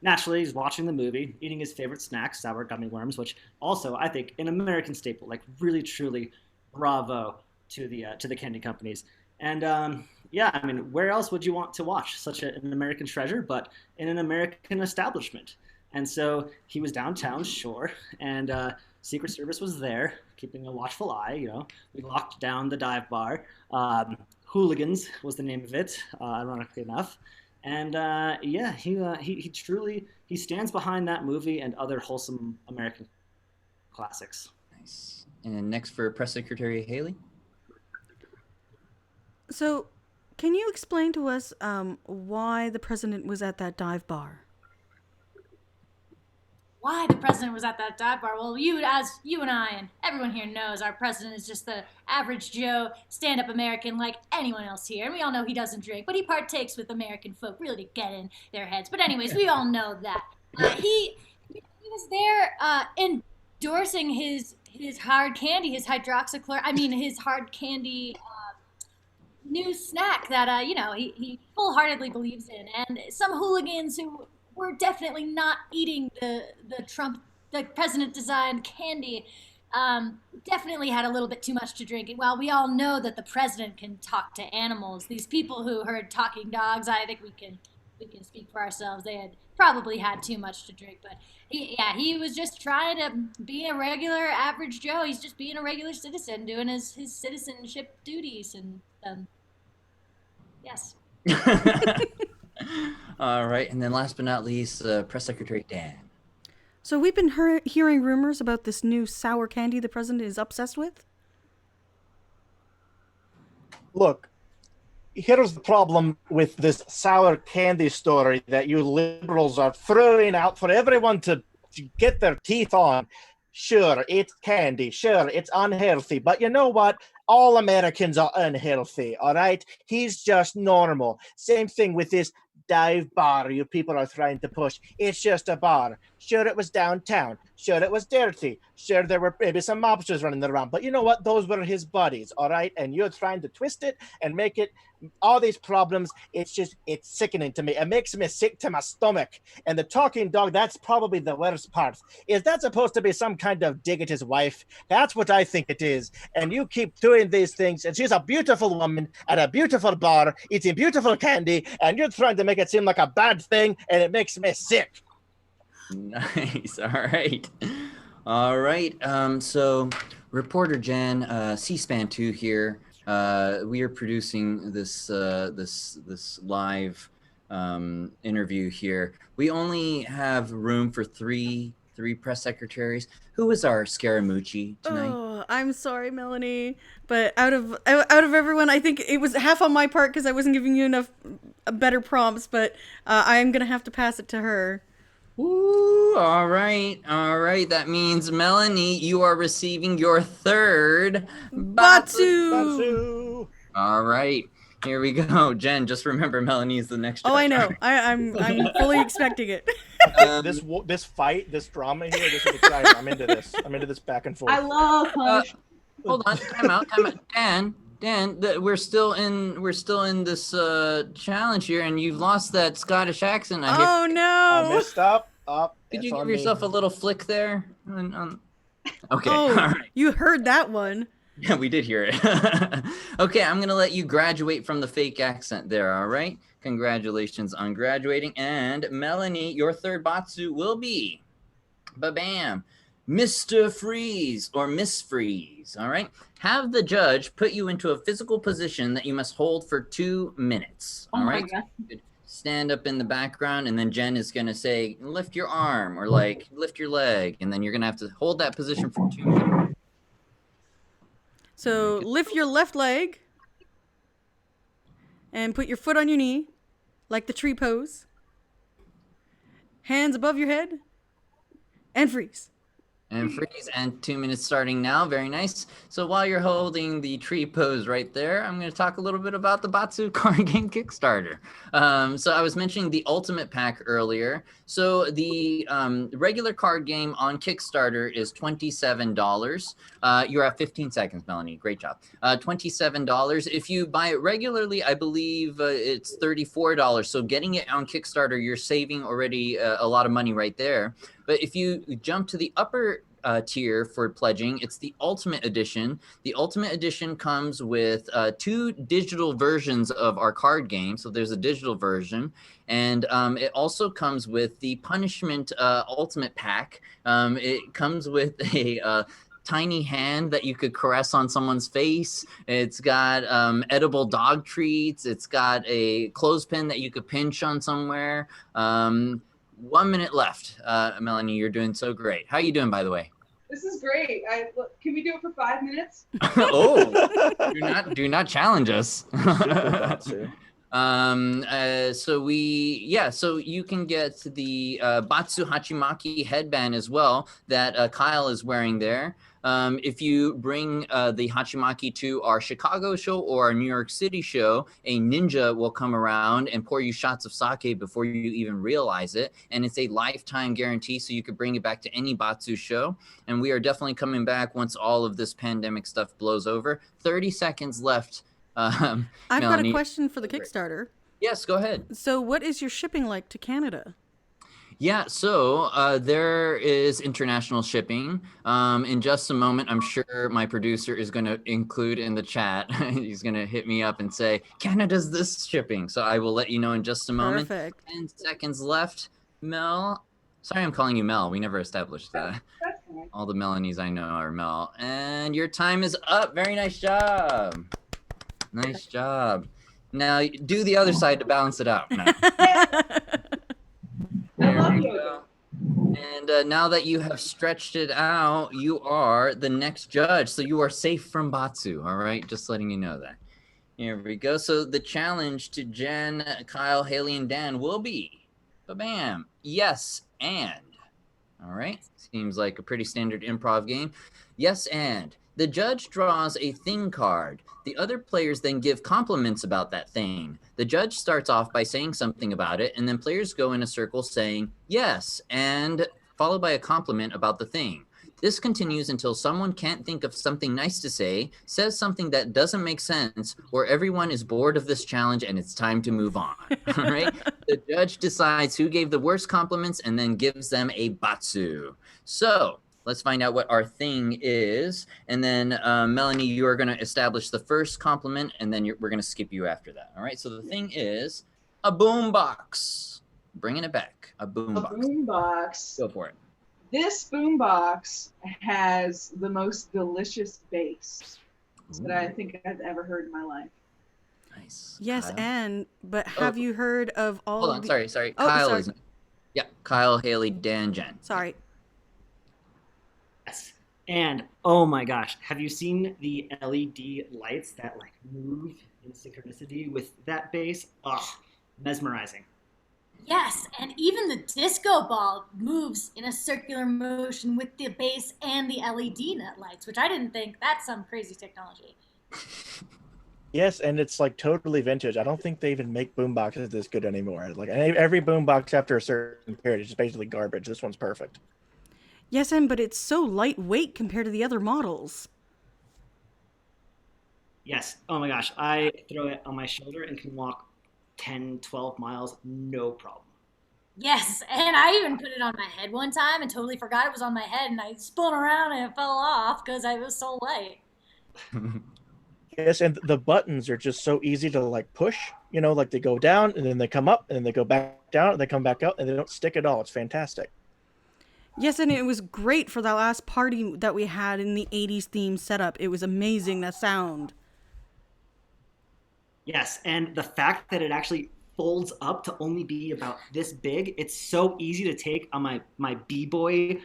Naturally, he's watching the movie, eating his favorite snack, sour gummy worms, which also, I think, an American staple. Like, really, truly, bravo to the candy companies. And yeah, I mean, where else would you want to watch such an American treasure but in an American establishment? And so he was downtown, sure, and Secret Service was there, keeping a watchful eye. We locked down the dive bar. Hooligans was the name of it, ironically enough. And he truly stands behind that movie and other wholesome American classics. Nice. And next for Press Secretary Haley. So, can you explain to us why the president was at that dive bar? Why the president was at that dive bar? Well, you and I and everyone here knows, our president is just the average Joe, stand-up American like anyone else here. And we all know he doesn't drink, but he partakes with American folk really to get in their heads. But anyways, we all know that. He was there endorsing his hard candy, his hard candy new snack that, he full-heartedly believes in. And some hooligans who were definitely not eating the president-designed candy. Definitely had a little bit too much to drink. And while we all know that the president can talk to animals, these people who heard talking dogs, I think we can speak for ourselves. They had probably had too much to drink. But he was just trying to be a regular average Joe. He's just being a regular citizen, doing his citizenship duties. And yes. All right, and then last but not least, Press Secretary Dan. So we've been hearing rumors about this new sour candy the president is obsessed with? Look, here's the problem with this sour candy story that you liberals are throwing out for everyone to get their teeth on. Sure, it's candy. Sure, it's unhealthy. But you know what? All Americans are unhealthy, all right? He's just normal. Same thing with this dive bar you people are trying to push. It's just a bar. Sure, it was downtown. Sure, it was dirty. Sure, there were maybe some mobsters running around. But you know what? Those were his buddies, all right? And you're trying to twist it and make it all these problems. It's sickening to me. It makes me sick to my stomach. And the talking dog, that's probably the worst part. Is that supposed to be some kind of dig at his wife? That's what I think it is. And you keep doing these things. And she's a beautiful woman at a beautiful bar eating beautiful candy. And you're trying to make it seem like a bad thing. And it makes me sick. Nice. All right. So reporter Jen, C-SPAN 2 here. We are producing this live interview here. We only have room for three press secretaries. Who is our Scaramucci tonight? Oh, I'm sorry, Melanie, but out of everyone, I think it was half on my part because I wasn't giving you enough better prompts. But I am gonna have to pass it to her. Ooh, all right. That means, Melanie, you are receiving your third Batsu. All right, here we go. Jen, just remember, Melanie is the next judge. Oh, I know. I'm fully expecting it. This fight, this drama here, this is exciting. I'm into this back and forth. I love punch. Hold on, time out. Dan, we're still in this challenge here, and you've lost that Scottish accent. Oh no! I messed up. Did you give yourself a little flick there? Okay. Oh, all right. You heard that one. Yeah, we did hear it. Okay, I'm gonna let you graduate from the fake accent there. All right. Congratulations on graduating. And Melanie, your third Batsu will be, ba-bam, Mr. Freeze or Miss Freeze. All right. Have the judge put you into a physical position that you must hold for 2 minutes. All right. Stand up in the background, and then Jen is going to say, lift your arm or like lift your leg. And then you're going to have to hold that position for 2 minutes. So lift your left leg and put your foot on your knee, like the tree pose. Hands above your head and freeze. And freeze, and 2 minutes starting now. Very nice. So while you're holding the tree pose right there, I'm going to talk a little bit about the Batsu card game Kickstarter. So I was mentioning the Ultimate Pack earlier. So the regular card game on Kickstarter is $27. You're at 15 seconds, Melanie. Great job. $27. If you buy it regularly, I believe it's $34. So getting it on Kickstarter, you're saving already a lot of money right there. But if you jump to the upper tier for pledging. It's the Ultimate Edition. The Ultimate Edition comes with 2 digital versions of our card game. So there's a digital version, and it also comes with the Punishment Ultimate Pack. It comes with a tiny hand that you could caress on someone's face. It's got edible dog treats. It's got a clothespin that you could pinch on somewhere. 1 minute left. Melanie, you're doing so great. How are you doing, by the way? This is great. Can we do it for 5 minutes? Oh, do not challenge us. So you can get the Batsu Hachimaki headband as well that Kyle is wearing there. If you bring the Hachimaki to our Chicago show or our New York City show, a ninja will come around and pour you shots of sake before you even realize it. And it's a lifetime guarantee, so you could bring it back to any Batsu show. And we are definitely coming back once all of this pandemic stuff blows over. 30 seconds left. I've got a question for the Kickstarter. Yes, go ahead. So what is your shipping like to Canada? Yeah, so there is international shipping. In just a moment, I'm sure my producer is going to include in the chat. He's going to hit me up and say, Canada's this shipping. So I will let you know in just a moment. Perfect. 10 seconds left. Mel. Sorry, I'm calling you Mel. We never established that. All the Melanies I know are Mel. And your time is up. Very nice job. Nice job. Now do the other side to balance it out. No. There we go. And now that you have stretched it out, you are the next judge. So you are safe from Batsu, all right? Just letting you know that. Here we go. So the challenge to Jen, Kyle, Haley, and Dan will be, ba-bam, yes and. All right? Seems like a pretty standard improv game. Yes and. The judge draws a thing card. The other players then give compliments about that thing. The judge starts off by saying something about it, and then players go in a circle saying, yes, and followed by a compliment about the thing. This continues until someone can't think of something nice to say, says something that doesn't make sense, or everyone is bored of this challenge and it's time to move on. All right? The judge decides who gave the worst compliments and then gives them a Batsu. So let's find out what our thing is. And then, Melanie, you are going to establish the first compliment, and then we're going to skip you after that. All right? So the thing is a boombox. Bringing it back. A boombox. A boombox. Go for it. This boombox has the most delicious bass that I think I've ever heard in my life. Nice. Yes, Kyle. but have you heard of all Hold on, sorry. Oh, Kyle sorry. is... Yeah, Kyle, Haley, Dan, Jen. Sorry. Yes. And oh my gosh, have you seen the LED lights that like move in synchronicity with that bass? Ugh, mesmerizing. Yes, and even the disco ball moves in a circular motion with the bass and the LED net lights, which I didn't think that's some crazy technology. Yes, and it's like totally vintage. I don't think they even make boomboxes this good anymore. Like every boombox after a certain period is just basically garbage. This one's perfect. Yes, but it's so lightweight compared to the other models. Yes. Oh my gosh, I throw it on my shoulder and can walk 10, 12 miles, no problem. Yes, and I even put it on my head one time and totally forgot it was on my head, and I spun around and it fell off because I was so light. Yes, and the buttons are just so easy to like push. You know, like they go down and then they come up and then they go back down and they come back up and they don't stick at all. It's fantastic. Yes, and it was great for that last party that we had in the 80s theme setup. It was amazing, that sound. Yes, and the fact that it actually folds up to only be about this big, it's so easy to take on my b-boy,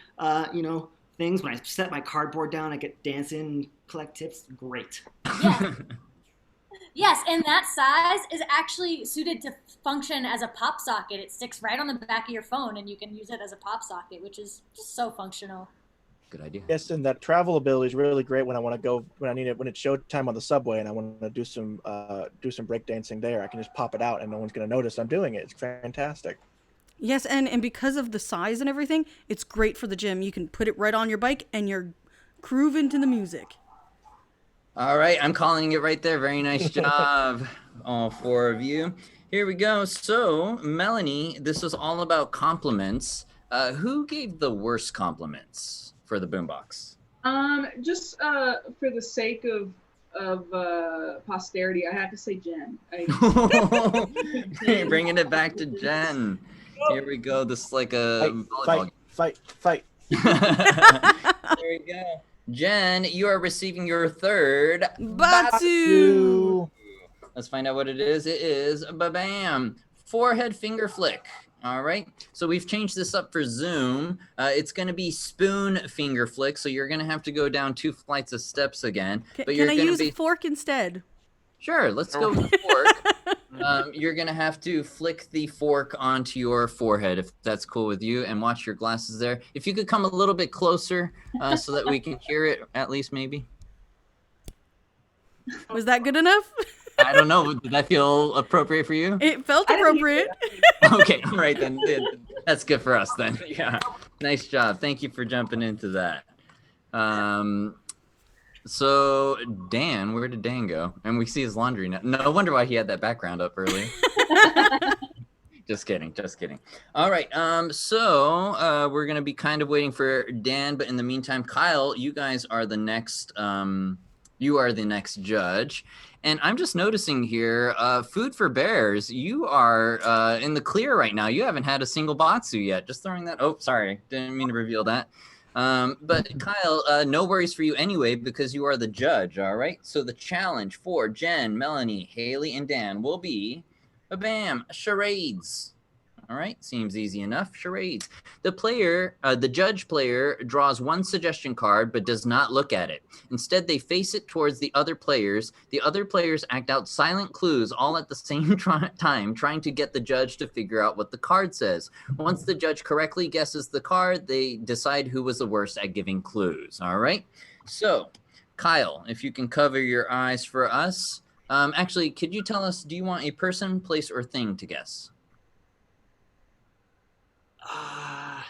things. When I set my cardboard down, I get dancing, collect tips. Great. Yeah. Yes, and that size is actually suited to function as a pop socket. It sticks right on the back of your phone, and you can use it as a pop socket, which is just so functional. Good idea. Yes, and that travel ability is really great when I want to go, when it's showtime on the subway and I want to do some break dancing there. I can just pop it out and no one's going to notice I'm doing it. It's fantastic. Yes, and because of the size and everything, it's great for the gym. You can put it right on your bike and you're grooving to the music. All right, I'm calling it right there. Very nice job, all four of you. Here we go. So, Melanie, this was all about compliments. Who gave the worst compliments for the boombox? Just for the sake of posterity, I have to say Jen. You're bringing it back to Jen. Here we go. This is like a volleyball. Fight. There we go. Jen, you are receiving your third Batsu. Let's find out what it is. It is bam, forehead finger flick. All right. So we've changed this up for Zoom. It's going to be spoon finger flick. So you're going to have to go down 2 flights of steps again. But you're Can I gonna use a fork instead? Sure. Let's go with the fork. You're going to have to flick the fork onto your forehead, if that's cool with you, and watch your glasses there. If you could come a little bit closer so that we can hear it, at least maybe. Was that good enough? I don't know. Did that feel appropriate for you? It felt appropriate. Okay. All right, then. That's good for us, then. Yeah. Nice job. Thank you for jumping into that. So, Dan, where did Dan go? And we see his laundry now. No wonder why he had that background up earlier. Just kidding. All right. So we're going to be kind of waiting for Dan. But in the meantime, Kyle, you guys are the next judge. And I'm just noticing here, Food for Bears, you are in the clear right now. You haven't had a single Batsu yet. Just throwing that. Oh, sorry. Didn't mean to reveal that. But Kyle, no worries for you anyway, because you are the judge. All right. So the challenge for Jen, Melanie, Haley, and Dan will be charades. All right, seems easy enough. Charades. The judge player draws 1 suggestion card but does not look at it. Instead, they face it towards the other players. The other players act out silent clues all at the same time, trying to get the judge to figure out what the card says. Once the judge correctly guesses the card, they decide who was the worst at giving clues. All right. So, Kyle, if you can cover your eyes for us. Actually, could you tell us, do you want a person, place, or thing to guess? I'm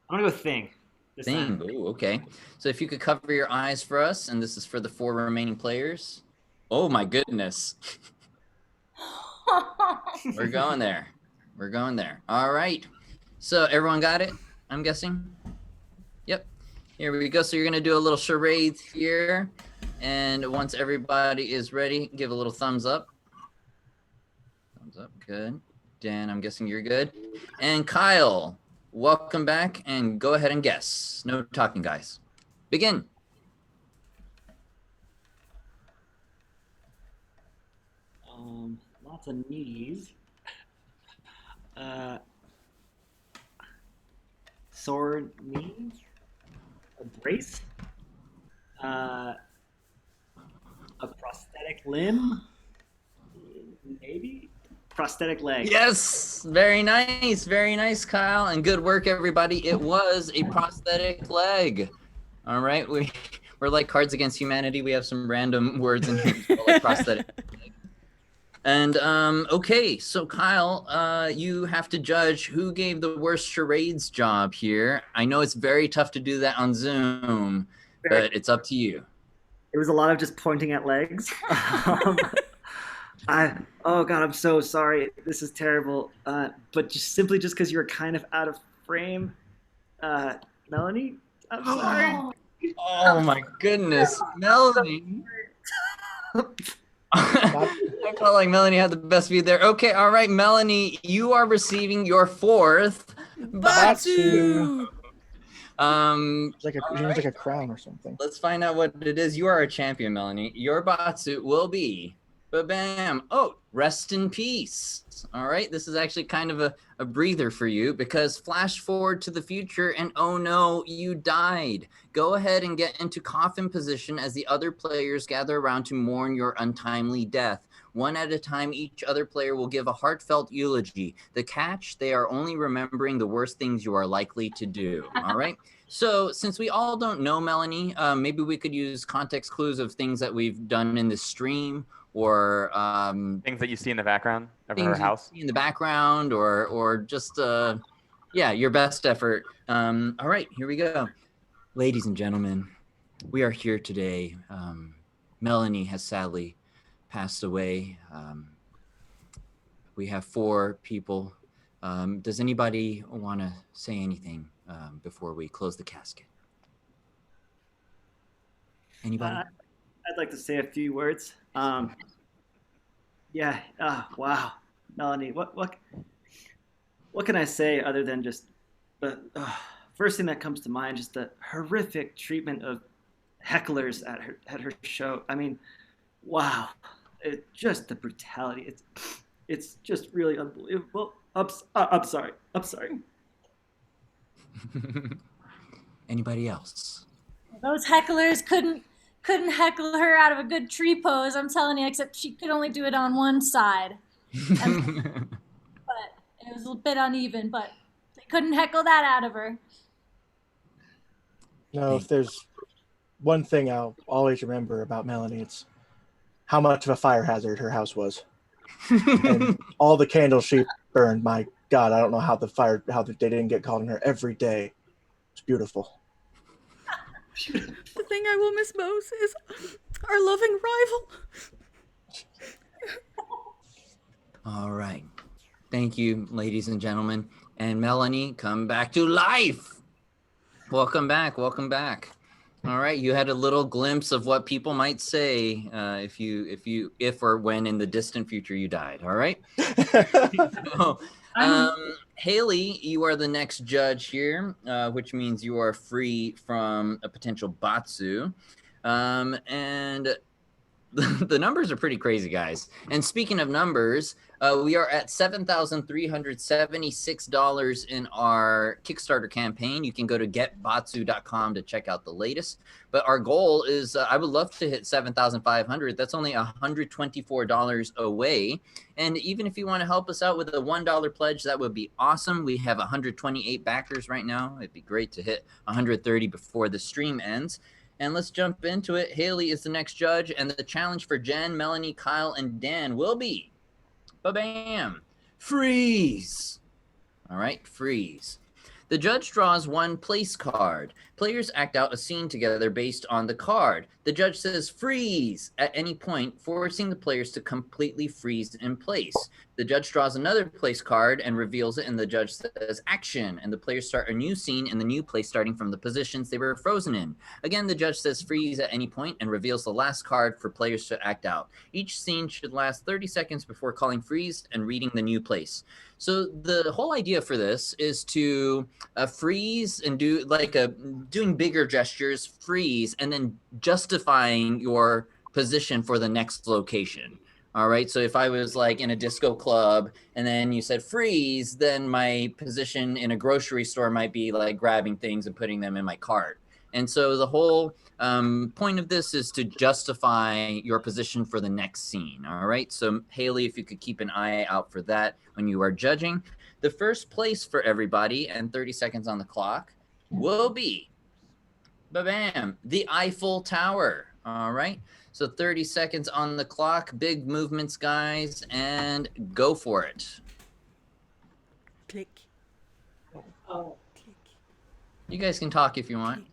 gonna go thing. Thing. Ooh, okay. So if you could cover your eyes for us, and this is for the 4 remaining players. Oh my goodness. We're going there. All right. So everyone got it, I'm guessing? Yep. Here we go. So you're gonna do a little charades here. And once everybody is ready, give a little thumbs up. Thumbs up, good. Dan, I'm guessing you're good. And Kyle, welcome back, and go ahead and guess. No talking, guys. Begin. Lots of knees. Sword knees. A brace. A prosthetic limb. Maybe. Prosthetic leg. Yes, very nice, Kyle, and good work, everybody. It was a prosthetic leg. All right, we're like Cards Against Humanity. We have some random words in here, like prosthetic leg. And okay, so Kyle, you have to judge who gave the worst charades job here. I know it's very tough to do that on Zoom, but it's up to you. It was a lot of just pointing at legs. Oh God, I'm so sorry. This is terrible. But just because you were kind of out of frame, Melanie, I'm sorry. Oh my goodness, Melanie. I felt like Melanie had the best view there. Okay, all right, Melanie, you are receiving your 4th Batsu. It's like a crown or something. Let's find out what it is. You are a champion, Melanie. Your Batsu will be bam. Oh, rest in peace. All right, this is actually kind of a breather for you, because flash forward to the future and oh no, you died. Go ahead and get into coffin position as the other players gather around to mourn your untimely death. 1 at a time, each other player will give a heartfelt eulogy. The catch, they are only remembering the worst things you are likely to do. All right. So since we all don't know Melanie, maybe we could use context clues of things that we've done in the stream, or things that you see in the background of her house. In the background, or just your best effort. All right, here we go. Ladies and gentlemen, we are here today. Melanie has sadly passed away. We have 4 people. Does anybody want to say anything before we close the casket? Anybody? I'd like to say a few words. Yeah. Wow, Melanie. What can I say other than just the first thing that comes to mind? Just the horrific treatment of hecklers at her show. I mean, wow. Just the brutality. It's just really unbelievable. I'm sorry. Anybody else? Those hecklers couldn't heckle her out of a good tree pose, I'm telling you, except she could only do it on one side. But it was a bit uneven, but they couldn't heckle that out of her. No, if there's one thing I'll always remember about Melanie, it's how much of a fire hazard her house was. And all the candles she burned, my God, I don't know how they didn't get called on her every day. It's beautiful. The thing I will miss most is our loving rival. All right. Thank you, ladies and gentlemen. And Melanie, come back to life. Welcome back. All right, you had a little glimpse of what people might say if or when in the distant future you died. All right. So, Haley, you are the next judge here, which means you are free from a potential Batsu, and the numbers are pretty crazy, guys. And speaking of numbers, we are at $7,376 in our Kickstarter campaign. You can go to getbatsu.com to check out the latest. But our goal is, I would love to hit 7,500. That's only $124 away. And even if you want to help us out with a $1 pledge, that would be awesome. We have 128 backers right now. It'd be great to hit 130 before the stream ends. And let's jump into it. Haley is the next judge, and the challenge for Jen, Melanie, Kyle, and Dan will be, ba-bam, freeze. All right, freeze. The judge draws one place card. Players act out a scene together based on the card. The judge says freeze at any point, forcing the players to completely freeze in place. The judge draws another place card and reveals it, and the judge says action, and the players start a new scene in the new place starting from the positions they were frozen in. Again, the judge says freeze at any point and reveals the last card for players to act out. Each scene should last 30 seconds before calling freeze and reading the new place. So the whole idea for this is to freeze and do doing bigger gestures, freeze, and then justifying your position for the next location. All right. So if I was like in a disco club and then you said freeze, then my position in a grocery store might be like grabbing things and putting them in my cart. And so the whole point of this is to justify your position for the next scene. All right. So Haley, if you could keep an eye out for that when you are judging. The first place for everybody, and 30 seconds on the clock, will be, ba-bam, the Eiffel Tower. All right. So 30 seconds on the clock, big movements, guys, and go for it. Click. Oh. Click. You guys can talk if you want.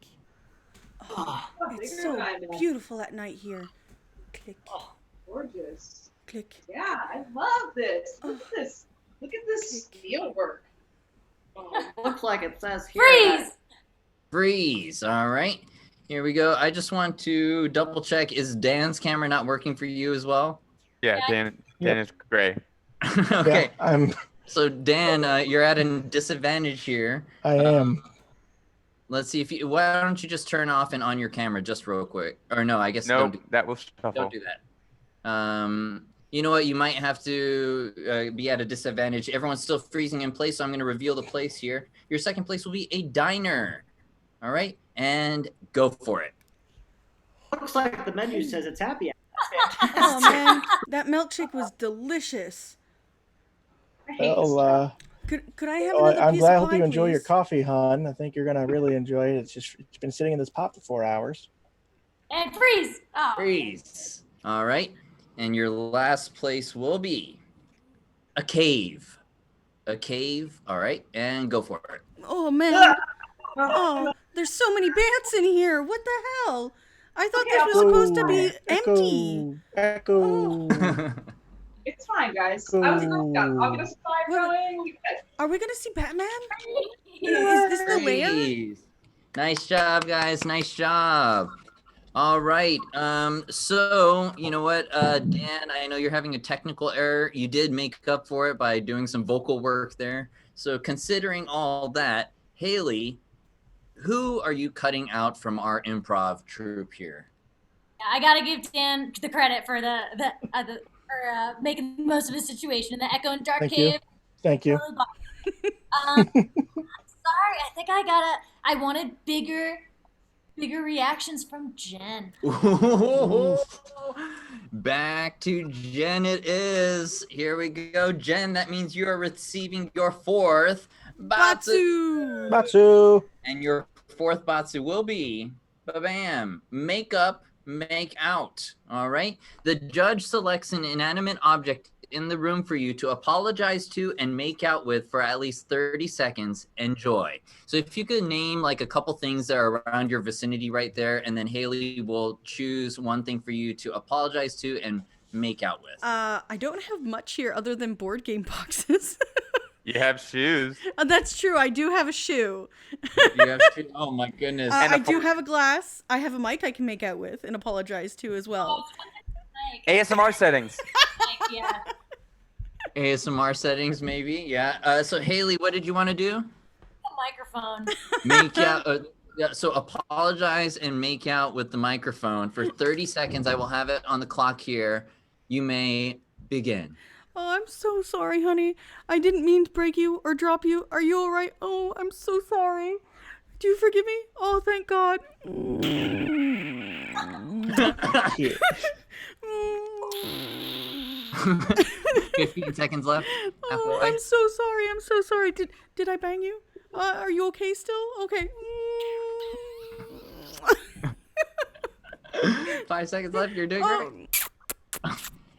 Click. Oh, it's so beautiful at night here. Click. Oh, gorgeous. Click. Yeah, I love this. Look at this. Look at this steel work. Oh. Looks like it says here. Freeze! Freeze. All right. Here we go. I just want to double check. Is Dan's camera not working for you as well? Yeah, Dan is gray. Okay. Yeah, So Dan, you're at a disadvantage here. I am. Let's see if you. Why don't you just turn off and on your camera just real quick? Or no, I guess No, that will shuffle. don't do that. You know what? You might have to be at a disadvantage. Everyone's still freezing in place, so I'm going to reveal the place here. Your second place will be a diner. All right, and go for it. Looks like the menu says it's happy hour. Oh man, that milkshake was delicious. I hate this stuff. Well, Could I have another I'm piece glad. I of hope pie, you enjoy your please? coffee, hon. I think you're gonna really enjoy it. It's been sitting in this pot for 4 hours. And freeze! Oh. Freeze. All right, and your last place will be a cave. A cave. All right, and go for it. Oh man. Oh, there's so many bats in here. What the hell? I thought this was supposed to be empty. Echo. Oh. It's fine, guys. I was Girl Scout. I'll get us a fire What? going. We'll be good. Are we gonna see Batman? Is this the lair? Great. Nice job, guys. Nice job. All right. So you know what, Dan, I know you're having a technical error. You did make up for it by doing some vocal work there. So considering all that, Haley, who are you cutting out from our improv troupe here? I gotta give Dan the credit for making the most of his situation in the Echo and Dark Thank you. Cave. Thank you. I'm sorry. I wanted bigger reactions from Jen. Back to Jen it is. Here we go. Jen, that means you are receiving your fourth Batsu. Batsu. And your fourth Batsu will be, ba-bam, make up, make out. All right. The judge selects an inanimate object in the room for you to apologize to and make out with for at least 30 seconds. Enjoy. So if you could name like a couple things that are around your vicinity right there, and then Haley will choose one thing for you to apologize to and make out with. I don't have much here other than board game boxes. You have shoes. That's true. I do have a shoe. You have to, oh my goodness. I do have a glass. I have a mic I can make out with and apologize to as well. ASMR settings. Yeah. ASMR settings, maybe. Yeah. So Haley, what did you want to do? The microphone. Make out. Yeah, so apologize and make out with the microphone for 30 seconds. I will have it on the clock here. You may begin. Oh, I'm so sorry, honey. I didn't mean to break you or drop you. Are you all right? Oh, I'm so sorry. Do you forgive me? Oh, thank God. 15 seconds left. Oh, I'm so sorry. I'm so sorry. Did I bang you? Are you okay still? Okay. 5 seconds left. You're doing great.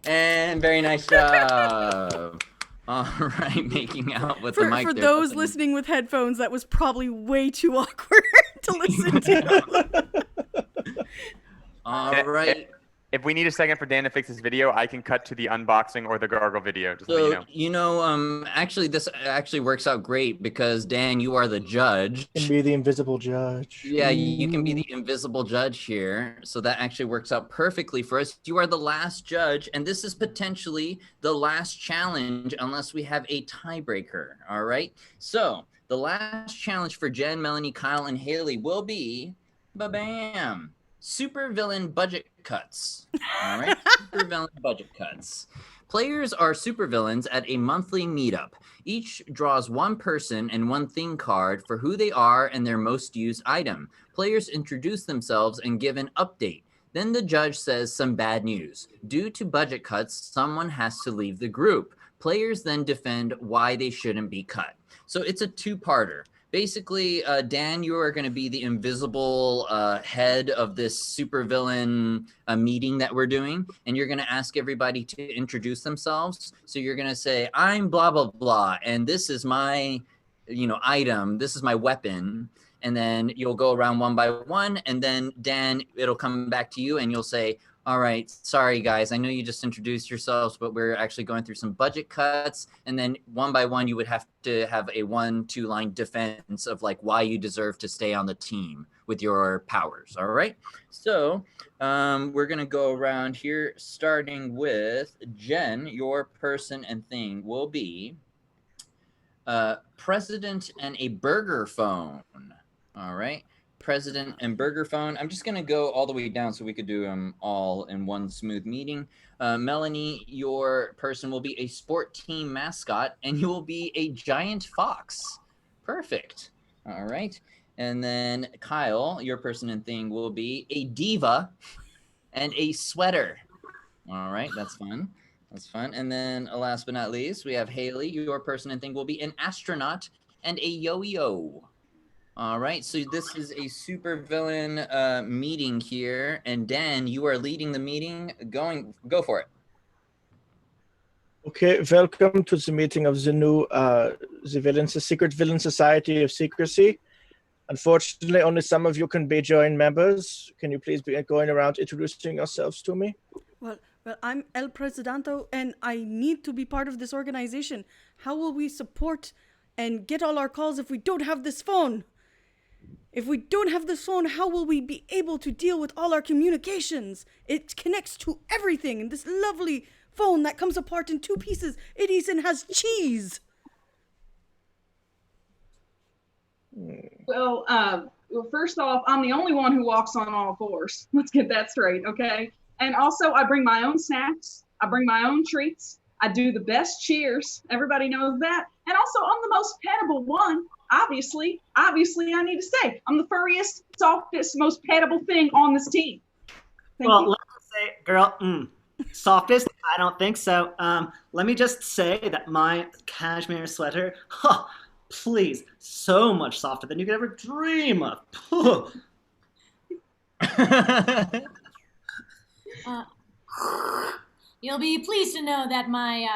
And very nice job. All right, making out with the mic. For those listening with headphones, that was probably way too awkward to listen to. All right. If we need a second for Dan to fix his video, I can cut to the unboxing or the gargle video. Just So, let you know. actually, this actually works out great because, Dan, you are the judge. You can be the invisible judge. Yeah, you can be the invisible judge here. So that actually works out perfectly for us. You are the last judge, and this is potentially the last challenge unless we have a tiebreaker. All right. So the last challenge for Jen, Melanie, Kyle, and Haley will be, ba-bam, supervillain budget cuts. All right. Supervillain budget cuts. Players are supervillains at a monthly meetup. Each draws one person and one thing card for who they are and their most used item. Players introduce themselves and give an update. Then the judge says some bad news. Due to budget cuts, someone has to leave the group. Players then defend why they shouldn't be cut. So it's a two-parter. Basically, Dan, you are going to be the invisible head of this supervillain meeting that we're doing, and you're going to ask everybody to introduce themselves. So you're going to say, "I'm blah blah blah, and this is my, item. This is my weapon." And then you'll go around one by one, and then Dan, it'll come back to you, and you'll say, "All right, sorry guys, I know you just introduced yourselves, but we're actually going through some budget cuts." And then one by one, you would have to have a 1-2 line defense of like why you deserve to stay on the team with your powers. All right. So we're going to go around here, starting with Jen. Your person and thing will be president and a burger phone. All right. President and burger phone. I'm just going to go all the way down so we could do them all in one smooth meeting. Melanie, your person will be a sport team mascot, and you will be a giant fox. Perfect. All right. And then Kyle, your person and thing will be a diva and a sweater. All right. That's fun. That's fun. And then last but not least, we have Haley. Your person and thing will be an astronaut and a yo-yo. All right, so this is a supervillain meeting here, and Dan, you are leading the meeting. Go for it. Okay, welcome to the meeting of the new the Secret Villain Society of Secrecy. Unfortunately, only some of you can be joint members. Can you please be going around introducing yourselves to me? Well, I'm El Presidente, and I need to be part of this organization. How will we support and get all our calls if we don't have this phone? If we don't have this phone, how will we be able to deal with all our communications? It connects to everything, and this lovely phone that comes apart in 2 pieces, it even has cheese. Well, first off, I'm the only one who walks on all fours. Let's get that straight, okay? And also, I bring my own snacks. I bring my own treats. I do the best cheers. Everybody knows that. And also, I'm the most pettable one. Obviously, I need to say, I'm the furriest, softest, most pettable thing on this team. Thank you. Let me say, girl, softest? I don't think so. Let me just say that my cashmere sweater, please, so much softer than you could ever dream of. You'll be pleased to know that my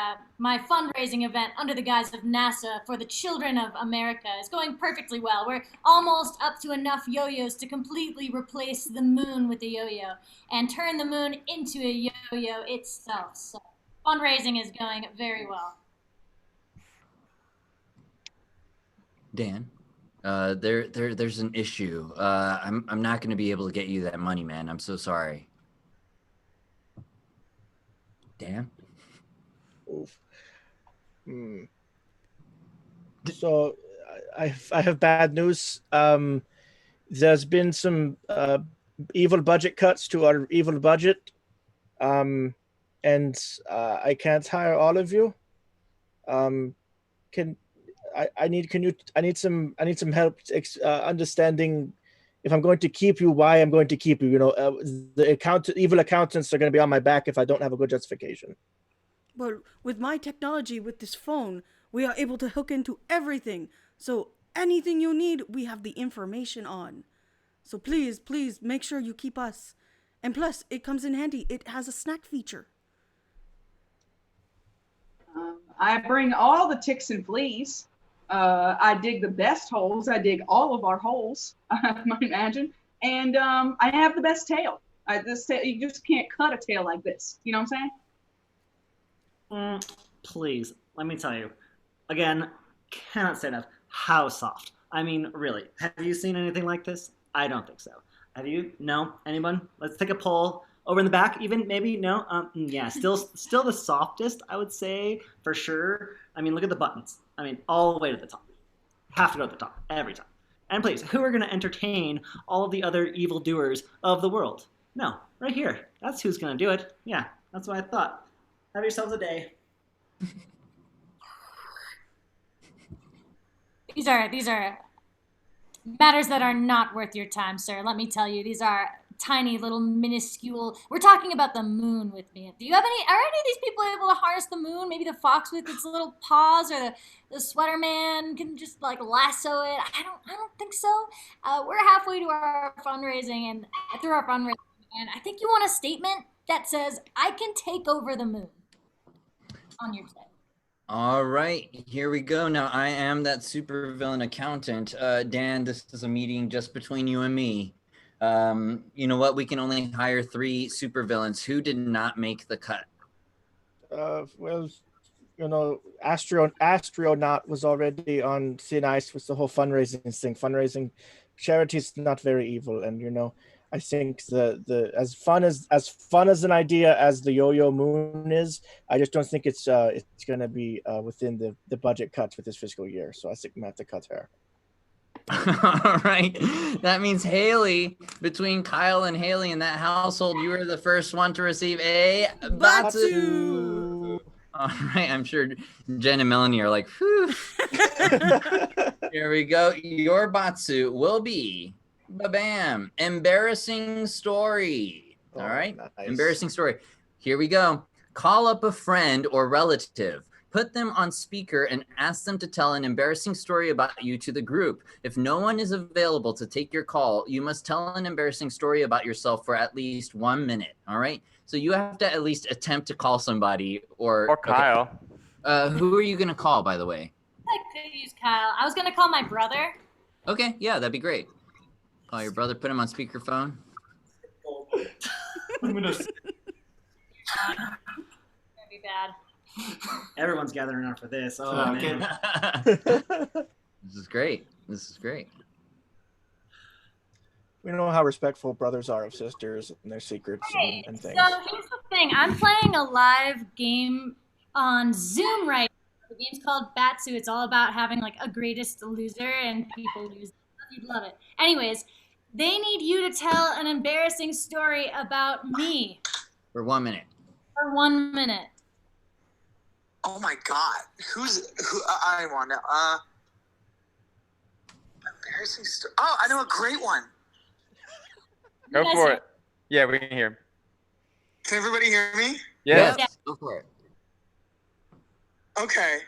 fundraising event under the guise of NASA for the children of America is going perfectly well. We're almost up to enough yo-yos to completely replace the moon with a yo-yo and turn the moon into a yo-yo itself. So fundraising is going very well. Dan, there's an issue. I'm not going to be able to get you that money, man. I'm so sorry. Dan? Oof. So I have bad news. There's been some evil budget cuts to our evil budget, and I can't hire all of you. I need some help understanding if I'm going to keep you, why I'm going to keep you. You know, the evil accountants are going to be on my back if I don't have a good justification. Well, with my technology, with this phone, we are able to hook into everything. So anything you need, we have the information on. So please make sure you keep us. And plus, it comes in handy. It has a snack feature. I bring all the ticks and fleas. I dig the best holes. I dig all of our holes, I might imagine. And I have the best tail. You just can't cut a tail like this. You know what I'm saying? Please, let me tell you. Again, cannot say enough how soft. I mean, really, have you seen anything like this? I don't think so. Have you? No? Anyone? Let's take a poll. Over in the back, even maybe? No? Yeah, still the softest, I would say, for sure. I mean, look at the buttons. I mean, all the way to the top. Have to go to the top, every time. And please, who are going to entertain all of the other evildoers of the world? No, right here. That's who's going to do it. Yeah, that's what I thought. Have yourselves a day. These are matters that are not worth your time, sir. Let me tell you, these are tiny little minuscule. We're talking about the moon with me. Are any of these people able to harness the moon? Maybe the fox with its little paws, or the sweater man can just like lasso it. I don't think so. We're halfway to our fundraising and I think you want a statement that says I can take over the moon on your side. All right, here we go. Now, I am that supervillain accountant. Dan, this is a meeting just between you and me. You know what? We can only hire 3 supervillains. Who did not make the cut? Well, you know, Astronaut was already on thin ice with the whole fundraising thing. Fundraising, charity's not very evil, and you know, I think the as fun as an idea as the Yo-Yo Moon is, I just don't think it's going to be within the budget cuts with this fiscal year. So I think we have to cut her. All right, that means Haley. Between Kyle and Haley in that household, you were the first one to receive a Batsu. All right, I'm sure Jen and Melanie are like, whew. Here we go. Your Batsu will be Bam! Embarrassing story. All right. Nice. Embarrassing story. Here we go. Call up a friend or relative. Put them on speaker and ask them to tell an embarrassing story about you to the group. If no one is available to take your call, you must tell an embarrassing story about yourself for at least 1 minute. All right. So you have to at least attempt to call somebody or Kyle. Okay. Who are you going to call, by the way? I could use Kyle. I was going to call my brother. Okay. Yeah, that'd be great. Call your brother, put him on speakerphone. I'm gonna. gonna be bad. Everyone's gathering around for this. Oh, Okay. man. This is great. This is great. We know how respectful brothers are of sisters and their secrets and things. So here's the thing. I'm playing a live game on Zoom right now. The game's called Batsu. It's all about having like a greatest loser and people lose. You'd love it. Anyways, they need you to tell an embarrassing story about me For 1 minute. for 1 minute. Oh my God. Who? I want to. Embarrassing story. Oh, I know a great one. Go guys for are- it. Yeah, we can hear. Can everybody hear me? Yeah. Yeah. Go for it. Okay.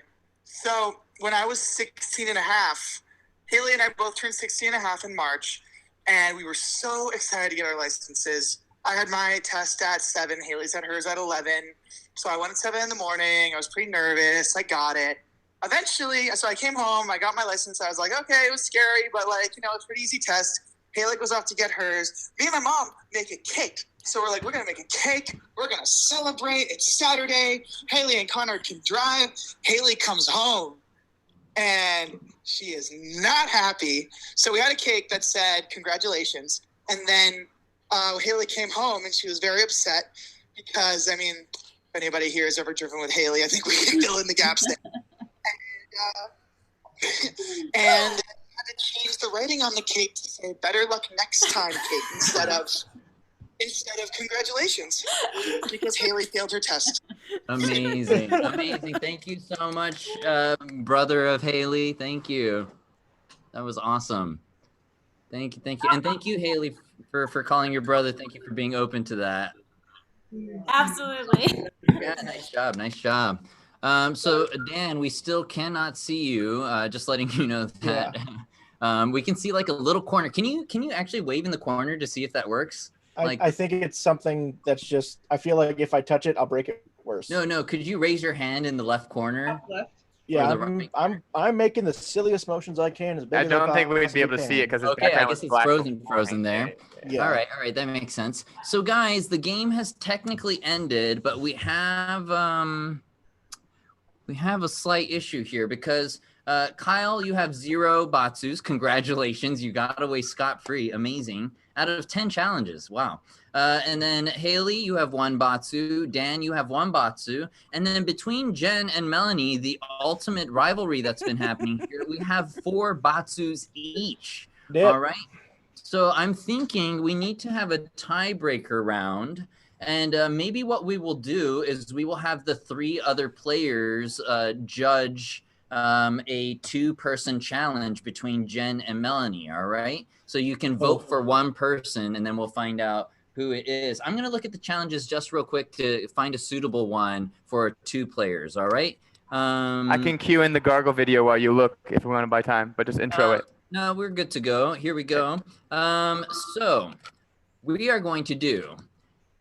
So when I was 16 and a half, Haley and I both turned 16 and a half in March, and we were so excited to get our licenses. I had my test at 7. Haley's had hers at 11. So I went at 7 in the morning. I was pretty nervous. I got it. Eventually, so I came home. I got my license. I was like, okay, it was scary, but like, it's a pretty easy test. Haley goes off to get hers. Me and my mom make a cake. So we're like, we're going to make a cake. We're going to celebrate. It's Saturday. Haley and Connor can drive. Haley comes home, and she is not happy. So we had a cake that said, congratulations. And then Haley came home, and she was very upset because, if anybody here has ever driven with Haley, I think we can fill in the gaps there. And had to change the writing on the cake to say "Better luck next time" cake instead of congratulations, because Haley failed her test. Amazing. Amazing. Thank you so much, brother of Haley. Thank you. That was awesome. Thank you. And thank you, Haley, for calling your brother. Thank you for being open to that. Absolutely. Yeah, nice job. Nice job. So Dan, we still cannot see you. Just letting you know that we can see like a little corner. Can you actually wave in the corner to see if that works? I think it's something that's just, I feel like if I touch it, I'll break it worse. No. Could you raise your hand in the left corner? Left. Yeah, Or the right. I'm making the silliest motions I can. As big I as don't think we'd be possibly able to see it can. because Okay, I guess it's frozen there. Yeah. All right, that makes sense. So guys, the game has technically ended, but we have a slight issue here because Kyle, you have 0 Batsus. Congratulations, you got away scot-free. Amazing. Out of 10 challenges. Wow. And then Haley, you have 1 Batsu. Dan, you have 1 Batsu. And then between Jen and Melanie, the ultimate rivalry that's been happening here, we have 4 Batsus each. Yep. All right. So I'm thinking we need to have a tiebreaker round. And maybe what we will do is we will have the 3 other players judge a 2-person challenge between Jen and Melanie. All right. So you can vote for 1 person and then we'll find out who it is. I'm going to look at the challenges just real quick to find a suitable one for 2 players. All right. I can cue in the gargle video while you look if we want to buy time, but just intro it. No, we're good to go. Here we go. So we are going to do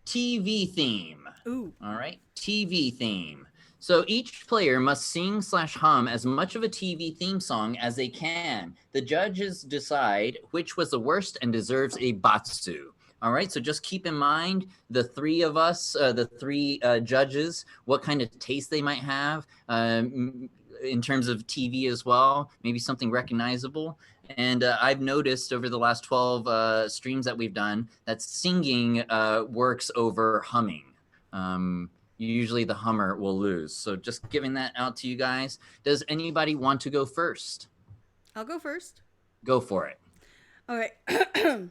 TV theme. Ooh. All right. TV theme. So each player must sing/hum as much of a TV theme song as they can. The judges decide which was the worst and deserves a Batsu. All right, so just keep in mind the 3 of us, the 3 judges, what kind of taste they might have in terms of TV as well, maybe something recognizable. And I've noticed over the last 12 streams that we've done that singing works over humming. Usually the hummer will lose. So just giving that out to you guys. Does anybody want to go first? I'll go first. Go for it. All right.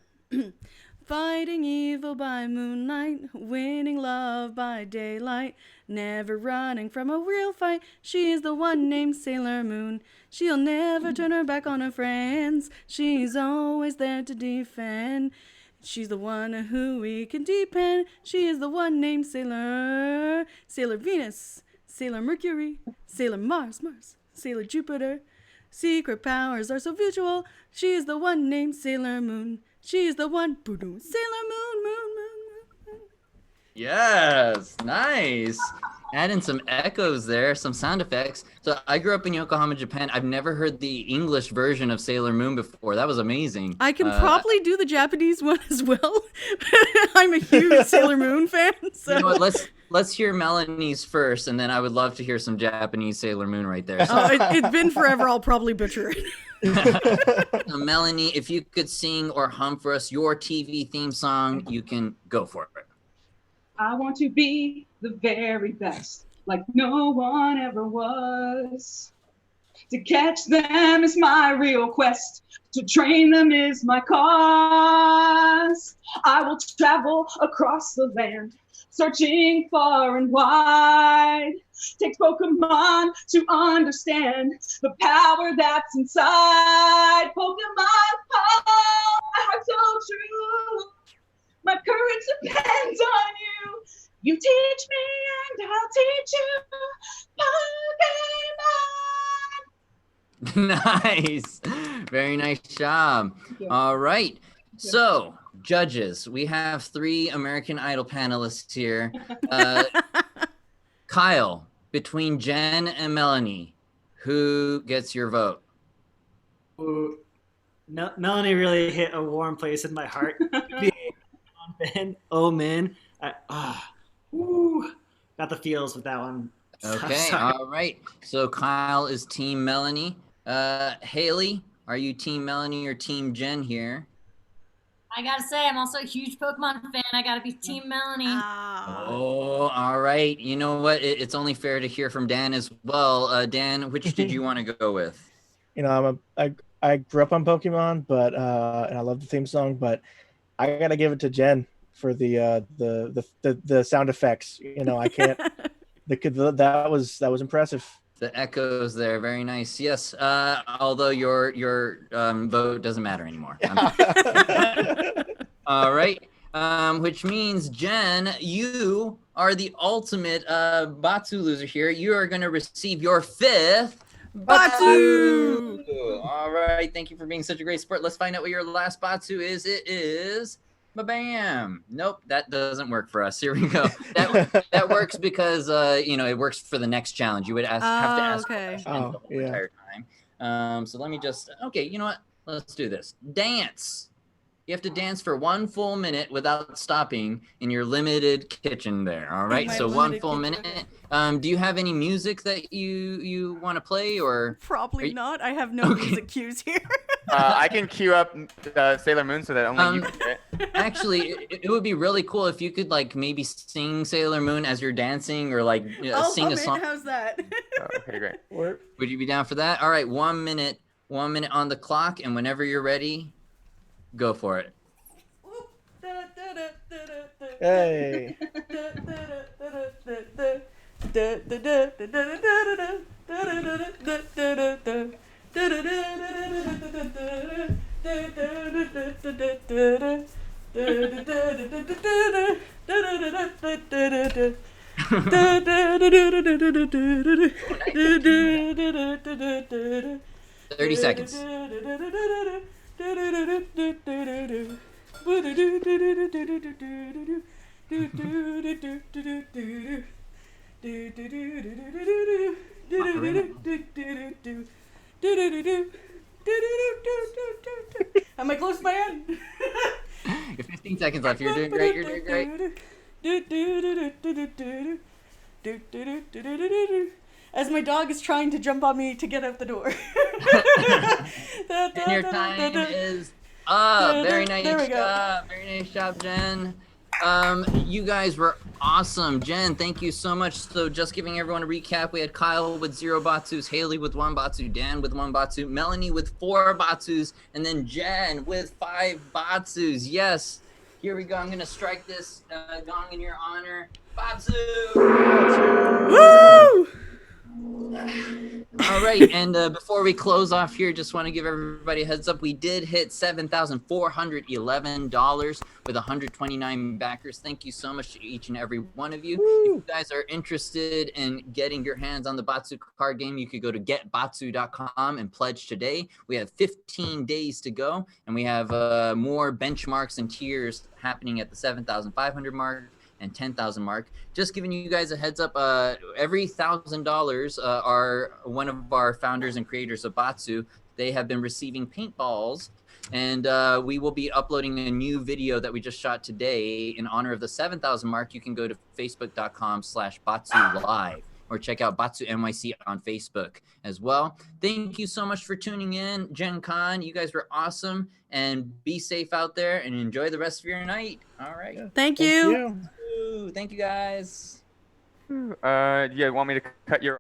Fighting evil by moonlight, winning love by daylight, never running from a real fight. She's the one named Sailor Moon. She'll never turn her back on her friends. She's always there to defend. She's the one who we can depend. She is the one named Sailor Venus, Sailor Mercury, Sailor Mars, Sailor Jupiter. Secret powers are so visual. She is the one named Sailor Moon. She is the one. Sailor Moon, moon. Yes, nice. add in some echoes there, some sound effects. So I grew up in Yokohama, Japan. I've never heard the English version of Sailor Moon before. That was amazing. I can probably do the Japanese one as well. I'm a huge Sailor Moon fan. So. You know what, let's hear Melanie's first, and then I would love to hear some Japanese Sailor Moon right there. So, It's been forever. I'll probably butcher it. Melanie, if you could sing or hum for us your TV theme song, you can go for it. I want to be the very best, like no one ever was. To catch them is my real quest. To train them is my cause. I will travel across the land, searching far and wide. Takes Pokemon to understand the power that's inside. Pokemon power, my heart's so true. My courage depends on you. You teach me and I'll teach you. Pokemon. Nice. Very nice job. All right. So, judges, we have 3 American Idol panelists here. Kyle, between Jen and Melanie, who gets your vote? Ooh, Melanie really hit a warm place in my heart. Oh man, got the feels with that one. Okay, all right. So Kyle is Team Melanie. Haley, are you Team Melanie or Team Jen here? I gotta say, I'm also a huge Pokemon fan. I gotta be Team Melanie. Oh, all right. You know what? It's only fair to hear from Dan as well. Dan, which did you want to go with? You know, I grew up on Pokemon, but and I love the theme song, but I gotta give it to Jen for the sound effects. You know, I can't. That was impressive. The echoes there, very nice. Yes, although your vote doesn't matter anymore. All right, which means Jen, you are the ultimate Batsu loser here. You are going to receive your 5th Batsu. All right, thank you for being such a great sport. Let's find out what your last Batsu is. It is Bam. Nope, that doesn't work for us. Here we go. That works because it works for the next challenge. You would have to ask questions the whole entire time. So let me just you know what? Let's do this. Dance. You have to dance for 1 full minute without stopping in your limited kitchen there. All right. So 1 full minute. Do you have any music that you want to play or? Probably not. I have no music cues here. I can cue up Sailor Moon so that only you can get it. Actually, it would be really cool if you could maybe sing Sailor Moon as you're dancing or sing a song. How's that? Okay, great. Would you be down for that? All right, 1 minute. 1 minute on the clock, and whenever you're ready, go for it. Hey. Thirty seconds. Am I close to my end? You're 15 seconds left. You're doing great. You're doing great. As my dog is trying to jump on me to get out the door. And your time is up. Very nice There we go. job. Very nice job, Jen. You guys were awesome. Jen, thank you so much. So just giving everyone a recap, we had Kyle with 0 Batsus, Haley with 1 Batsu, Dan with 1 Batsu, Melanie with 4 Batsus, and then Jen with 5 Batsus. Yes. Here we go. I'm going to strike this gong in your honor. Batsu! Woo! All right, and before we close off here, just want to give everybody a heads up. We did hit $7,411 with 129 backers. Thank you so much to each and every one of you. Woo! If you guys are interested in getting your hands on the Batsu card game, you could go to getbatsu.com and pledge today. We have 15 days to go, and we have more benchmarks and tiers happening at the 7,500 mark, and 10,000 mark. Just giving you guys a heads up, every $1,000 are one of our founders and creators of Batsu. They have been receiving paintballs, and we will be uploading a new video that we just shot today in honor of the 7,000 mark. You can go to facebook.com/Batsu Live or check out Batsu NYC on Facebook as well. Thank you so much for tuning in, Gen Con. You guys were awesome, and be safe out there and enjoy the rest of your night. All right. Thank you. Thank you guys. Yeah, want me to cut your